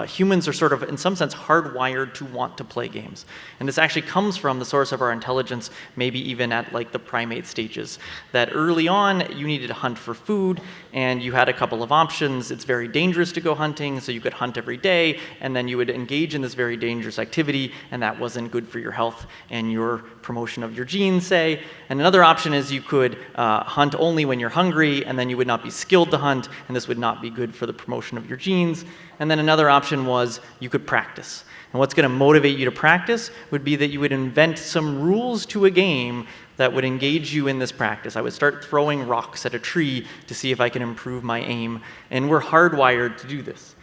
humans are sort of, in some sense, hardwired to want to play games. And this actually comes from the source of our intelligence, maybe even at like the primate stages. That early on, you needed to hunt for food, and you had a couple of options. It's very dangerous to go hunting, so you could hunt every day, and then you would engage in this very dangerous activity, and that wasn't good for your health and your promotion of your genes, say. And another option is you could hunt only when you're hungry, and then you would not be skilled to hunt, and this would not be good for the promotion of your genes. And then another option was you could practice. And what's going to motivate you to practice would be that you would invent some rules to a game that would engage you in this practice. I would start throwing rocks at a tree to see if I can improve my aim, and we're hardwired to do this.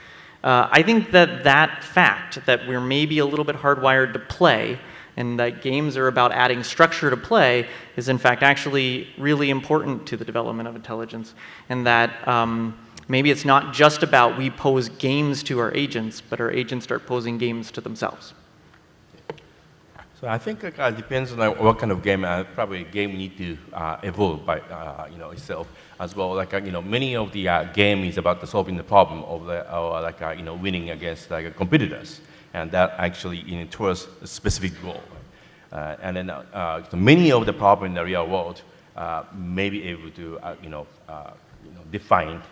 I think that fact that we're maybe a little bit hardwired to play, and that games are about adding structure to play, is in fact actually really important to the development of intelligence. And that maybe it's not just about we pose games to our agents, but our agents start posing games to themselves. So I think it depends on what kind of game. Probably a game need to evolve by itself as well. Like many of the game is about solving the problem of winning against competitors, and that actually towards a specific goal. And then so many of the problems in the real world may be able to define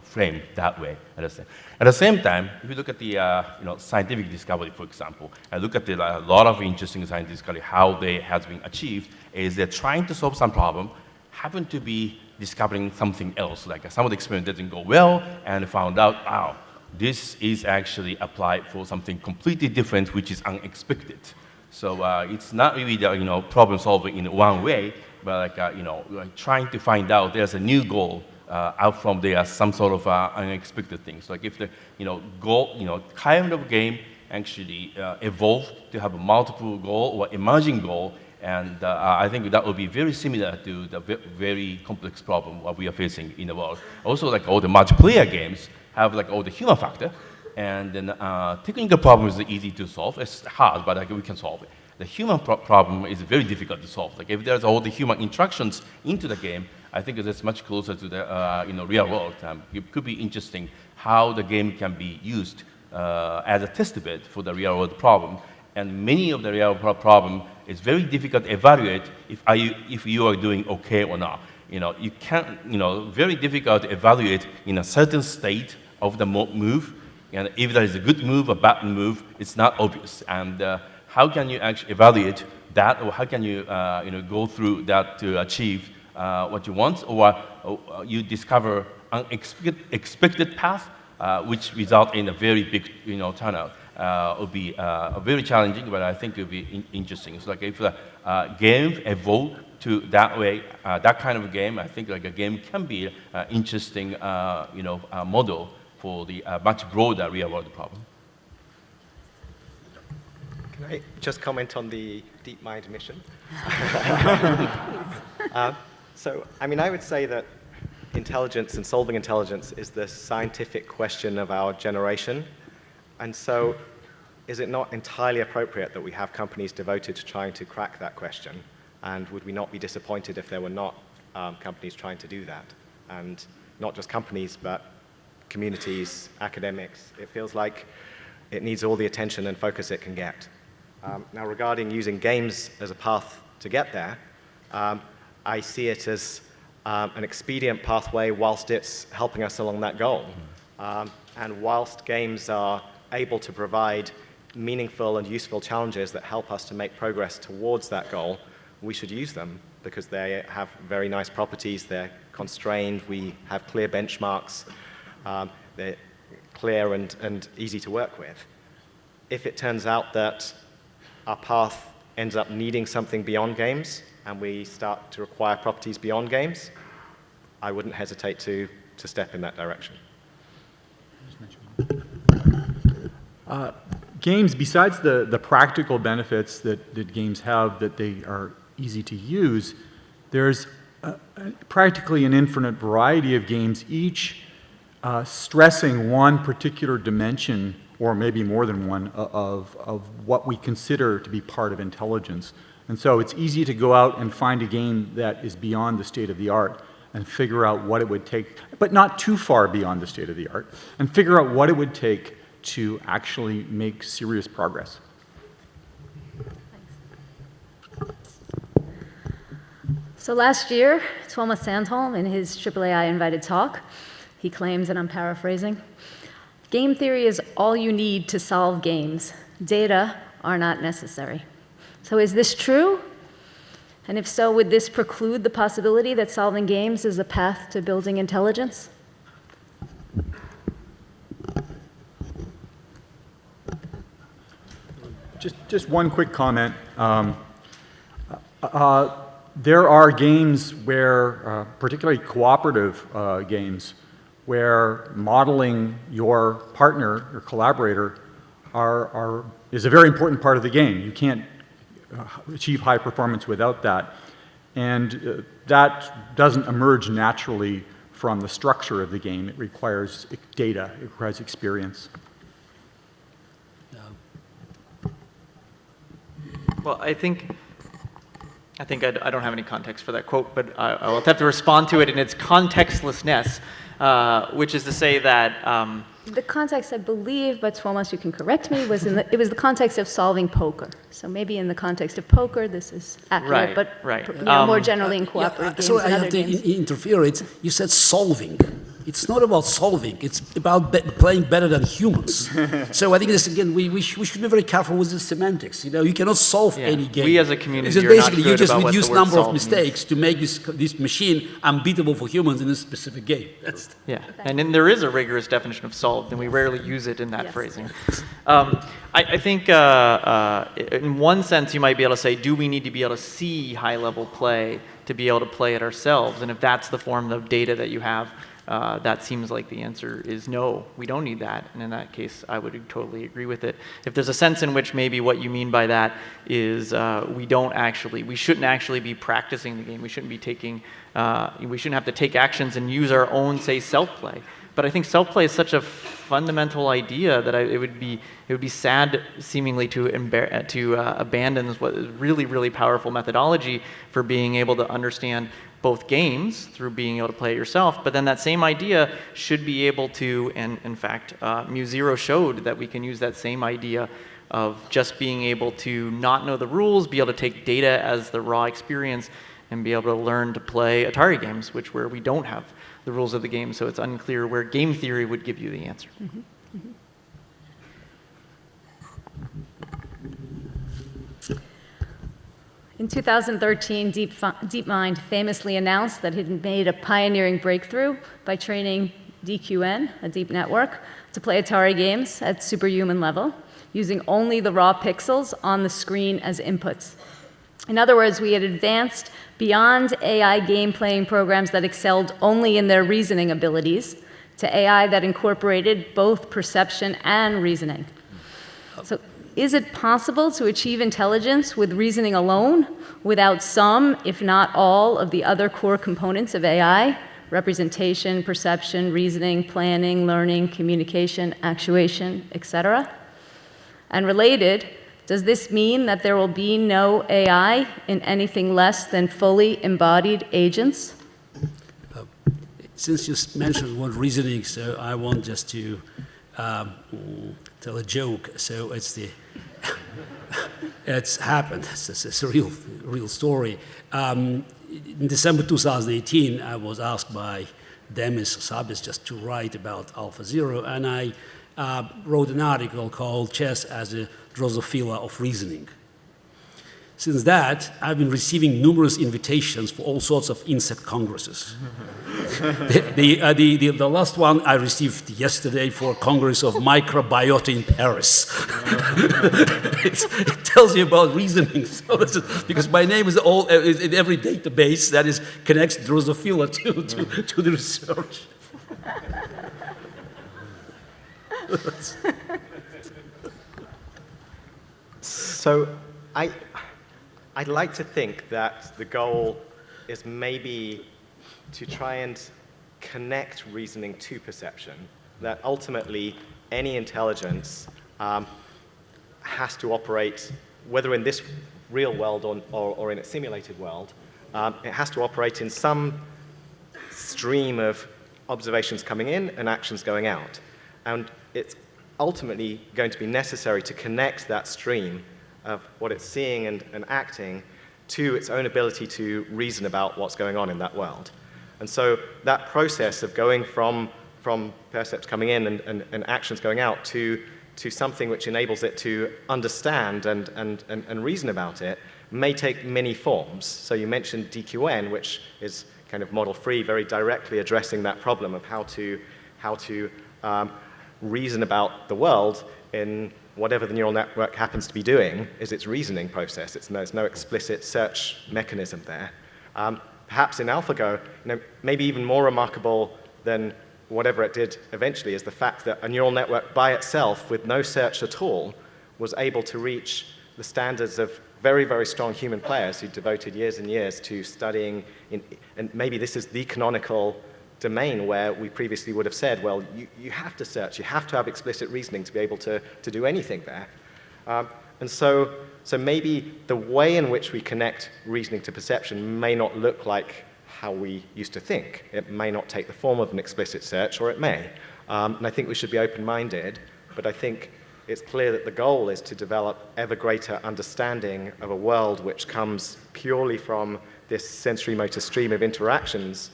frame that way. At the same time, if you look at the scientific discovery, for example, and look at a lot of interesting scientific discovery, how they has been achieved is they're trying to solve some problem, happen to be discovering something else. Like some of the experiment didn't go well, and found out, wow, this is actually applied for something completely different, which is unexpected. So it's not really the problem solving in one way, but like trying to find out there's a new goal out from there, some sort of unexpected things. Like if the goal, kind of game actually evolved to have a multiple goal or emerging goal, and I think that would be very similar to the very complex problem what we are facing in the world. Also, like all the multiplayer games have like all the human factor, and then technical problem is easy to solve. It's hard, but we can solve it. The human problem is very difficult to solve. Like if there's all the human interactions into the game, I think it's much closer to the real world. It could be interesting how the game can be used as a test bed for the real world problem. And many of the real world problem is very difficult to evaluate if you are doing okay or not. You can't, very difficult to evaluate in a certain state of the move. And if there is a good move or bad move, it's not obvious. And how can you actually evaluate that, or how can you go through that to achieve what you want, or you discover unexpected path, which result in a very big turnout. would be very challenging, but I think it would be interesting. It's like if the game evolved to that way, that kind of game, I think like a game can be an interesting, model for the much broader real-world problem. Can I just comment on the DeepMind mission? So, I mean, I would say that intelligence and solving intelligence is the scientific question of our generation. And so, is it not entirely appropriate that we have companies devoted to trying to crack that question? And would we not be disappointed if there were not companies trying to do that? And not just companies, but communities, academics. It feels like it needs all the attention and focus it can get. Now, regarding using games as a path to get there, I see it as an expedient pathway whilst it's helping us along that goal. And whilst games are able to provide meaningful and useful challenges that help us to make progress towards that goal, we should use them because they have very nice properties, they're constrained, we have clear benchmarks, they're clear and easy to work with. If it turns out that our path ends up needing something beyond games and we start to require properties beyond games, I wouldn't hesitate to step in that direction. Games, besides the practical benefits that games have, that they are easy to use, there's practically an infinite variety of games, each stressing one particular dimension, or maybe more than one, of what we consider to be part of intelligence. And so it's easy to go out and find a game that is beyond the state of the art and figure out what it would take, but not too far beyond the state of the art, and figure out what it would take to actually make serious progress. So last year, Thomas Sandholm, in his AAAI invited talk, he claims, and I'm paraphrasing, game theory is all you need to solve games. Data are not necessary. So is this true? And if so, would this preclude the possibility that solving games is a path to building intelligence? Just one quick comment. There are games where, particularly cooperative games, where modeling your partner or collaborator is a very important part of the game. You can't achieve high performance without that. And that doesn't emerge naturally from the structure of the game. It requires data, it requires experience. Well, I think I don't have any context for that quote, but I will have to respond to it in its contextlessness, which is to say that the context, I believe, but Thomas, you can correct me, it was the context of solving poker. So maybe in the context of poker, this is accurate, right. but more generally in cooperative games so and I other have to games. interfere. You said solving. It's not about solving. It's about playing better than humans. So I think this again. We should be very careful with the semantics. You cannot solve any game. We as a community it's just are not basically good you just about what reduce the word number of solve mistakes to make this machine unbeatable for humans in a specific game. And then there is a rigorous definition of solved, and we rarely use it in that phrasing. I think in one sense you might be able to say, do we need to be able to see high-level play to be able to play it ourselves? And if that's the form of data that you have, that seems like the answer is no, we don't need that. And in that case, I would totally agree with it. If there's a sense in which maybe what you mean by that is we shouldn't actually be practicing the game. We shouldn't be we shouldn't have to take actions and use our own, say, self-play. But I think self-play is such a fundamental idea that it would be sad, seemingly, to abandon what is really, really powerful methodology for being able to understand both games through being able to play it yourself, but then that same idea should be able to, and in fact, MuZero showed that we can use that same idea of just being able to not know the rules, be able to take data as the raw experience, and be able to learn to play Atari games, where we don't have the rules of the game, so it's unclear where game theory would give you the answer. Mm-hmm. Mm-hmm. In 2013, DeepMind famously announced that it had made a pioneering breakthrough by training DQN, a deep network, to play Atari games at superhuman level, using only the raw pixels on the screen as inputs. In other words, we had advanced beyond AI game-playing programs that excelled only in their reasoning abilities to AI that incorporated both perception and reasoning. So is it possible to achieve intelligence with reasoning alone without some, if not all, of the other core components of AI? Representation, perception, reasoning, planning, learning, communication, actuation, etc. And related, does this mean that there will be no AI in anything less than fully embodied agents? Since you mentioned word reasoning, so I want just to tell a joke. So it's happened. It's a real story. In December 2018, I was asked by Demis Hassabis just to write about AlphaZero, and I wrote an article called Chess as a Drosophila of Reasoning. Since that, I've been receiving numerous invitations for all sorts of insect congresses. The last one I received yesterday for Congress of Microbiota in Paris. It tells you about reasoning. So because my name is in every database that connects Drosophila to the research. So I'd like to think that the goal is maybe to try and connect reasoning to perception, that ultimately any intelligence has to operate, whether in this real world or in a simulated world, it has to operate in some stream of observations coming in and actions going out. And it's ultimately going to be necessary to connect that stream of what it's seeing and acting to its own ability to reason about what's going on in that world. And so that process of going from percepts coming in and actions going out to something which enables it to understand and reason about it may take many forms. So you mentioned DQN, which is kind of model-free, very directly addressing that problem of how to reason about the world in whatever the neural network happens to be doing is its reasoning process. There's no explicit search mechanism there. Perhaps in AlphaGo, maybe even more remarkable than whatever it did eventually is the fact that a neural network by itself, with no search at all, was able to reach the standards of very, very strong human players who devoted years and years to studying, and maybe this is the canonical domain where we previously would have said, well, you have to search, you have to have explicit reasoning to be able to do anything there. And so maybe the way in which we connect reasoning to perception may not look like how we used to think. It may not take the form of an explicit search, or it may. And I think we should be open-minded, but I think it's clear that the goal is to develop ever greater understanding of a world which comes purely from this sensory motor stream of interactions,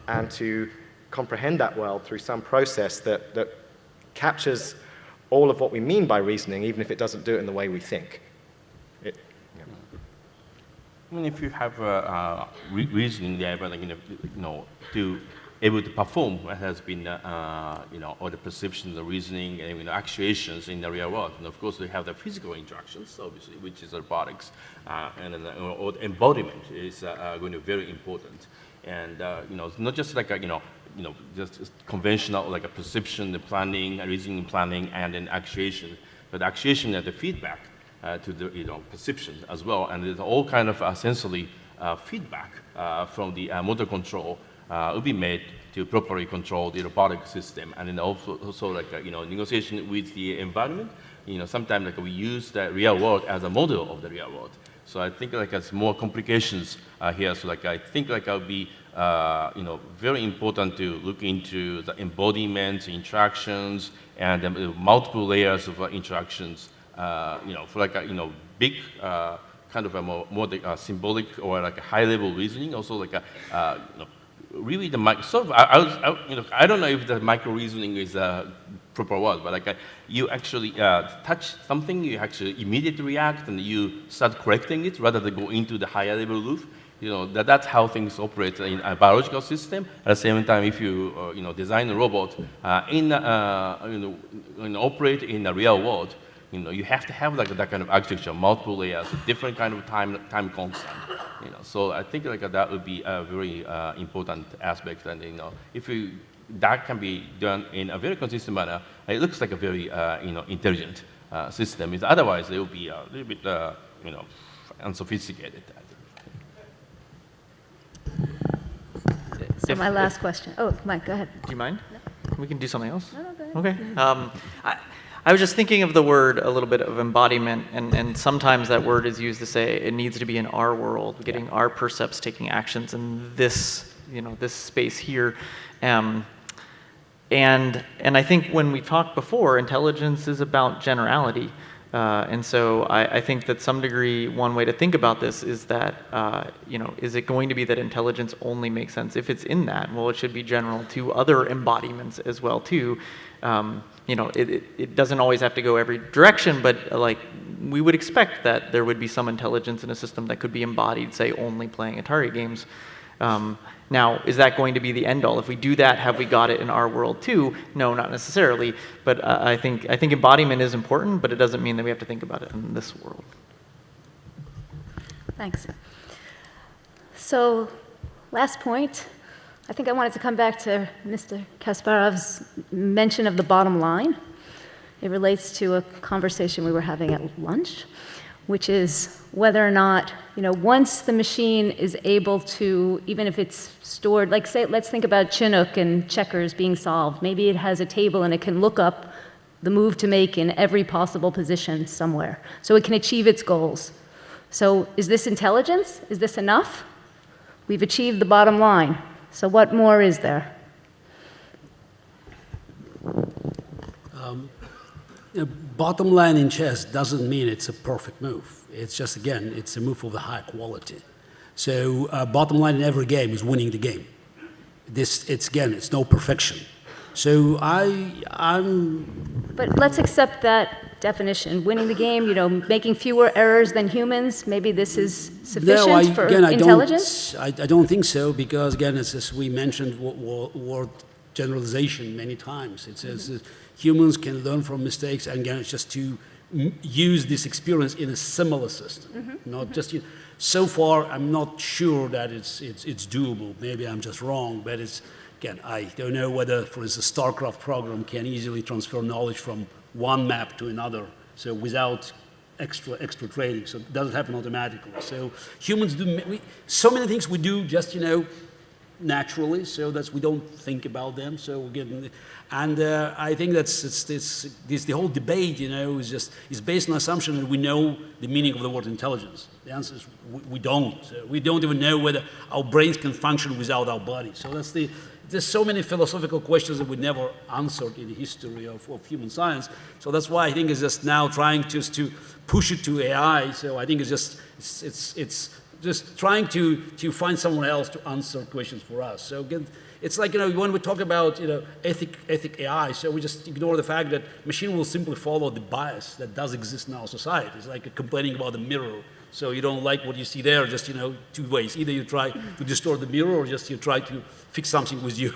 and to comprehend that world through some process that captures all of what we mean by reasoning, even if it doesn't do it in the way we think. I mean, if you have reasoning there, but to able to perform what has been, all the perception, the reasoning, and actuations in the real world, and of course we have the physical interactions, obviously, which is robotics, and or the embodiment is going to be very important. And it's not just like just conventional like a perception, the planning, reasoning, planning, and then actuation, but actuation and the feedback to the perception as well, and there's all kind of sensory feedback from the motor control will be made to properly control the robotic system, and then also like negotiation with the environment. Sometimes like we use the real world as a model of the real world. So I think like it's more complications here. So like I think like it'll be very important to look into the embodiment, interactions, and multiple layers of interactions. For like a big kind of a more symbolic or like a high-level reasoning. Also like a really the I don't know if the micro reasoning is a proper word, but like you actually touch something, you actually immediately react, and you start correcting it rather than go into the higher level loop. That's how things operate in a biological system. At the same time, if you design a robot operate in the real world, You know, you have to have like that kind of architecture, multiple layers, different kind of time constant. You know, so I think like that would be a very important aspect, and you know, if that can be done in a very consistent manner, it looks like a very you know, intelligent system. Otherwise, it will be a little bit you know, unsophisticated. So my last question. Oh, Mike, go ahead. Do you mind? No. We can do something else? No, go ahead. Okay. I was just thinking of the word a little bit of embodiment, and sometimes that word is used to say it needs to be in our world, getting our percepts taking actions in this, you know, this space here. And I think when we talked before, intelligence is about generality. And so I think that some degree, one way to think about this is that, you know, is it going to be that intelligence only makes sense if it's in that? Well, it should be general to other embodiments as well, too. You know, it doesn't always have to go every direction, but like we would expect that there would be some intelligence in a system that could be embodied, say, only playing Atari games. Now, is that going to be the end all? If we do that, have we got it in our world too? No, not necessarily. But I think embodiment is important, but it doesn't mean that we have to think about it in this world. Thanks. So, last point. I think I wanted to come back to Mr. Kasparov's mention of the bottom line. It relates to a conversation we were having at lunch, which is whether or not, you know, once the machine is able to, even if it's stored, like say, let's think about Chinook and checkers being solved. Maybe it has a table and it can look up the move to make in every possible position somewhere. So it can achieve its goals. So is this intelligence? Is this enough? We've achieved the bottom line. So what more is there? Bottom line in chess doesn't mean it's a perfect move. It's just, again, it's a move of the high quality. So bottom line in every game is winning the game. It's no perfection. So But let's accept that definition. Winning the game, you know, making fewer errors than humans, maybe this is sufficient for intelligence? I don't think so, because again, as we mentioned word generalization many times. It says humans can learn from mistakes, and again, it's just to use this experience in a similar system, not just. So far, I'm not sure that it's doable. Maybe I'm just wrong, but it's. Again, I don't know whether, for instance, a StarCraft program can easily transfer knowledge from one map to another, so without extra training. So it doesn't happen automatically. So humans do so many things we do just naturally, so that we don't think about them. So again, and I think that's the whole debate, is based on the assumption that we know the meaning of the word intelligence. The answer is we don't. So we don't even know whether our brains can function without our body. So there's so many philosophical questions that we never answered in the history of human science. So that's why I think it's just now trying just to push it to AI. So I think it's just trying to find someone else to answer questions for us. So again, it's like, when we talk about, ethic AI, so we just ignore the fact that machine will simply follow the bias that does exist in our society. It's like complaining about the mirror. So you don't like what you see there, just, two ways. Either you try to distort the mirror, or just you try to fix something with you.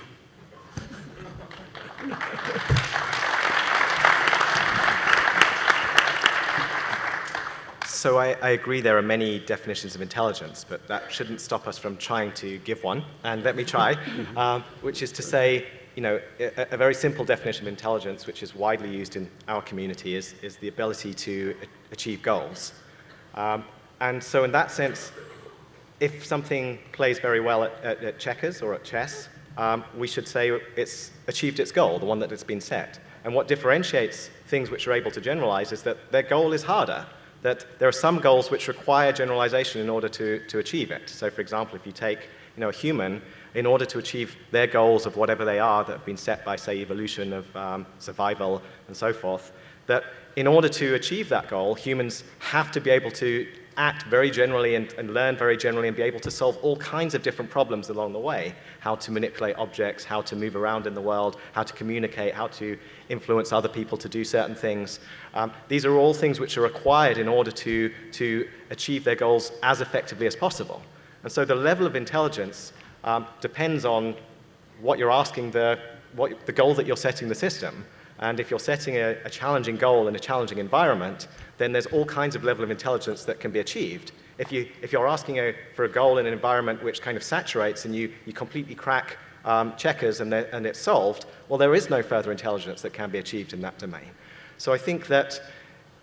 So I agree there are many definitions of intelligence, but that shouldn't stop us from trying to give one. And let me try, which is to say, a very simple definition of intelligence, which is widely used in our community, is the ability to achieve goals. And so in that sense, if something plays very well at checkers or at chess, we should say it's achieved its goal, the one that it's been set. And what differentiates things which are able to generalize is that their goal is harder, that there are some goals which require generalization in order to achieve it. So for example, if you take a human, in order to achieve their goals of whatever they are that have been set by, say, evolution of survival and so forth, that in order to achieve that goal, humans have to be able to act very generally and learn very generally and be able to solve all kinds of different problems along the way. How to manipulate objects, how to move around in the world, how to communicate, how to influence other people to do certain things. These are all things which are required in order to achieve their goals as effectively as possible. And so the level of intelligence depends on what you're asking, the goal that you're setting the system. And if you're setting a challenging goal in a challenging environment, then there's all kinds of level of intelligence that can be achieved. If you're asking for a goal in an environment which kind of saturates and you completely crack checkers and it's solved, well, there is no further intelligence that can be achieved in that domain. So I think that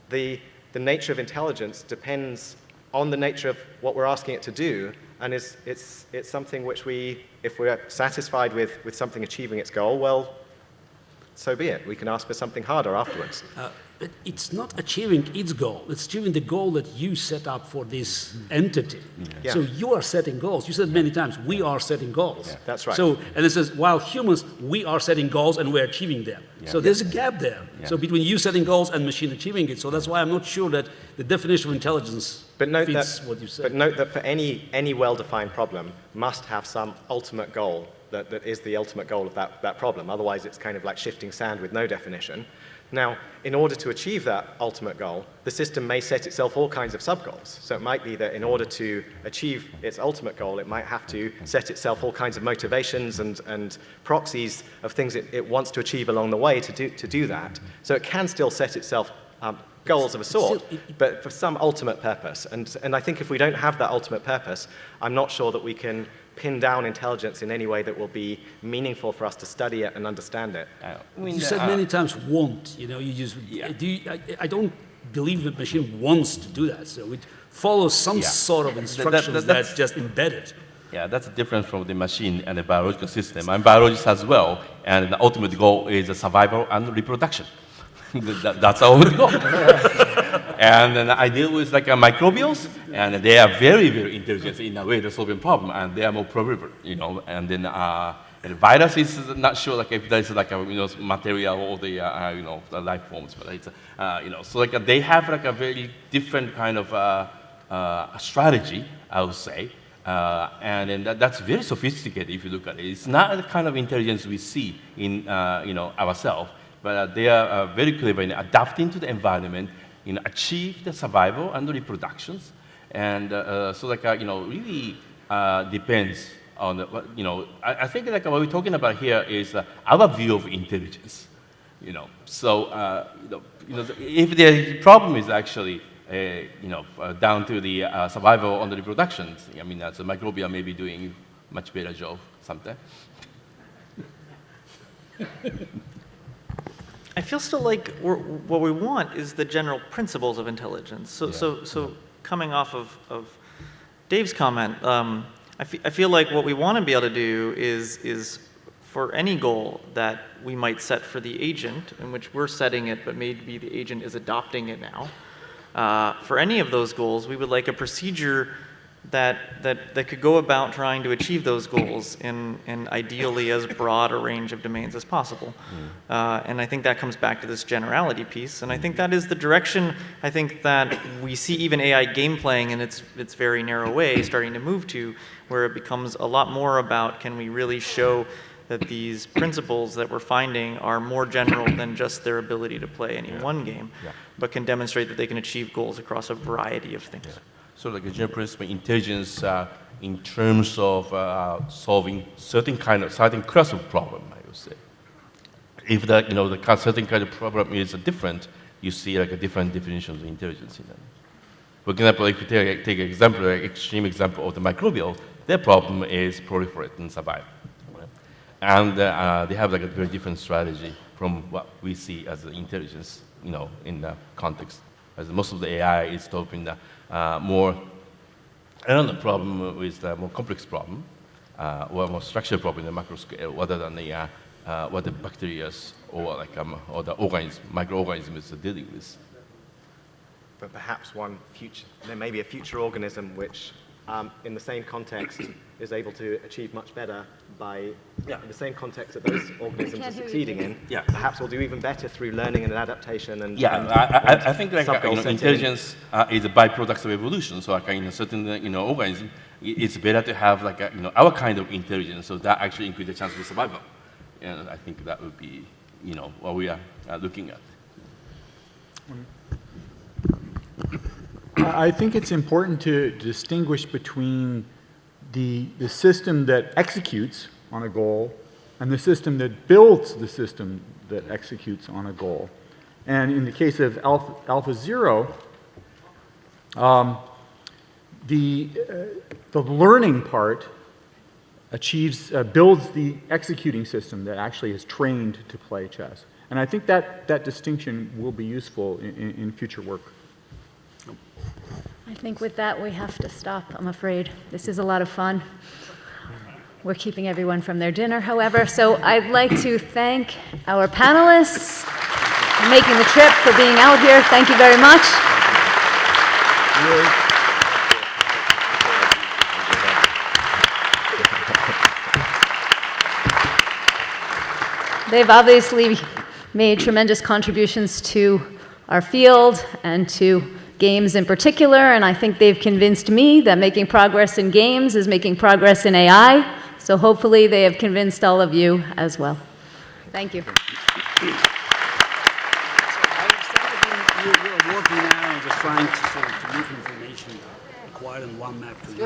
the nature of intelligence depends on the nature of what we're asking it to do, and it's something which if we're satisfied with something achieving its goal, well, so be it. We can ask for something harder afterwards. But it's not achieving its goal. It's achieving the goal that you set up for this entity. Yeah. So you are setting goals. You said many times, we are setting goals. Yeah, that's right. So, and it says, while humans, we are setting goals and we're achieving them. Yeah. So there's a gap there. Yeah. So between you setting goals and machine achieving it. So that's why I'm not sure that the definition of intelligence fits what you said. But note that for any well-defined problem must have some ultimate goal that is the ultimate goal of that problem. Otherwise, it's kind of like shifting sand with no definition. Now, in order to achieve that ultimate goal, the system may set itself all kinds of sub-goals. So it might be that in order to achieve its ultimate goal, it might have to set itself all kinds of motivations and proxies of things it wants to achieve along the way to do that. So it can still set itself goals of a sort, but for some ultimate purpose. And I think if we don't have that ultimate purpose, I'm not sure that we can pin down intelligence in any way that will be meaningful for us to study it and understand it. You said many times want, you use, I don't believe the machine wants to do that. So it follows some sort of instructions that's just embedded. Yeah, that's a difference from the machine and the biological system. I'm biologist as well, and the ultimate goal is survival and reproduction. That's our ultimate goal. And then I deal with microbials, and they are very, very intelligent in a way to solving problem, and they are more probable, And then the virus is not sure if there's material or the life forms, but it's so they have a very different kind of strategy, I would say, and then that's very sophisticated if you look at it. It's not the kind of intelligence we see in ourselves, but they are very clever in adapting to the environment. Achieve the survival and the reproductions, and really depends on I think what we're talking about here is our view of intelligence, So if the problem is actually down to the survival and the reproductions, I mean, as a microbial may be doing much better job sometimes. I feel still like what we want is the general principles of intelligence. So coming off of Dave's comment, I feel like what we want to be able to do is for any goal that we might set for the agent, in which we're setting it, but maybe the agent is adopting it now. For any of those goals, we would like a procedure that could go about trying to achieve those goals in ideally as broad a range of domains as possible. And I think that comes back to this generality piece. And I think that is the direction I think that we see even AI game playing in its very narrow way starting to move to, where it becomes a lot more about can we really show that these principles that we're finding are more general than just their ability to play any one game, but can demonstrate that they can achieve goals across a variety of things. So like a general principle intelligence in terms of solving certain class of problem, I would say. If the certain kind of problem is different, you see like a different definition of intelligence in them. For example, if you take an example, an extreme example of the microbial, their problem is proliferate and survive. Right? And they have like a very different strategy from what we see as intelligence, in the context. As most of the AI is solving the another problem is the more complex problem, or more structural problem in the macro scale, rather than what the bacteria or the microorganisms are dealing with. But perhaps there may be a future organism which, in the same context, is able to achieve much better in the same context that those organisms are succeeding in. Perhaps will do even better through learning and adaptation. I think intelligence is a byproduct of evolution. So in a certain organism, it's better to have our kind of intelligence. So that actually increases the chance of survival. And I think that would be what we are looking at. I think it's important to distinguish between the system that executes on a goal and the system that builds the system that executes on a goal. And in the case of AlphaZero, the learning part builds the executing system that actually is trained to play chess. And I think that distinction will be useful in future work. I think with that, we have to stop, I'm afraid. This is a lot of fun. We're keeping everyone from their dinner, however. So I'd like to thank our panelists for making the trip, for being out here. Thank you very much. They've obviously made tremendous contributions to our field and to games in particular, and I think they've convinced me that making progress in games is making progress in AI, so hopefully they have convinced all of you as well. Thank you. We're working now on just trying to sort of to move information acquired in one map to another.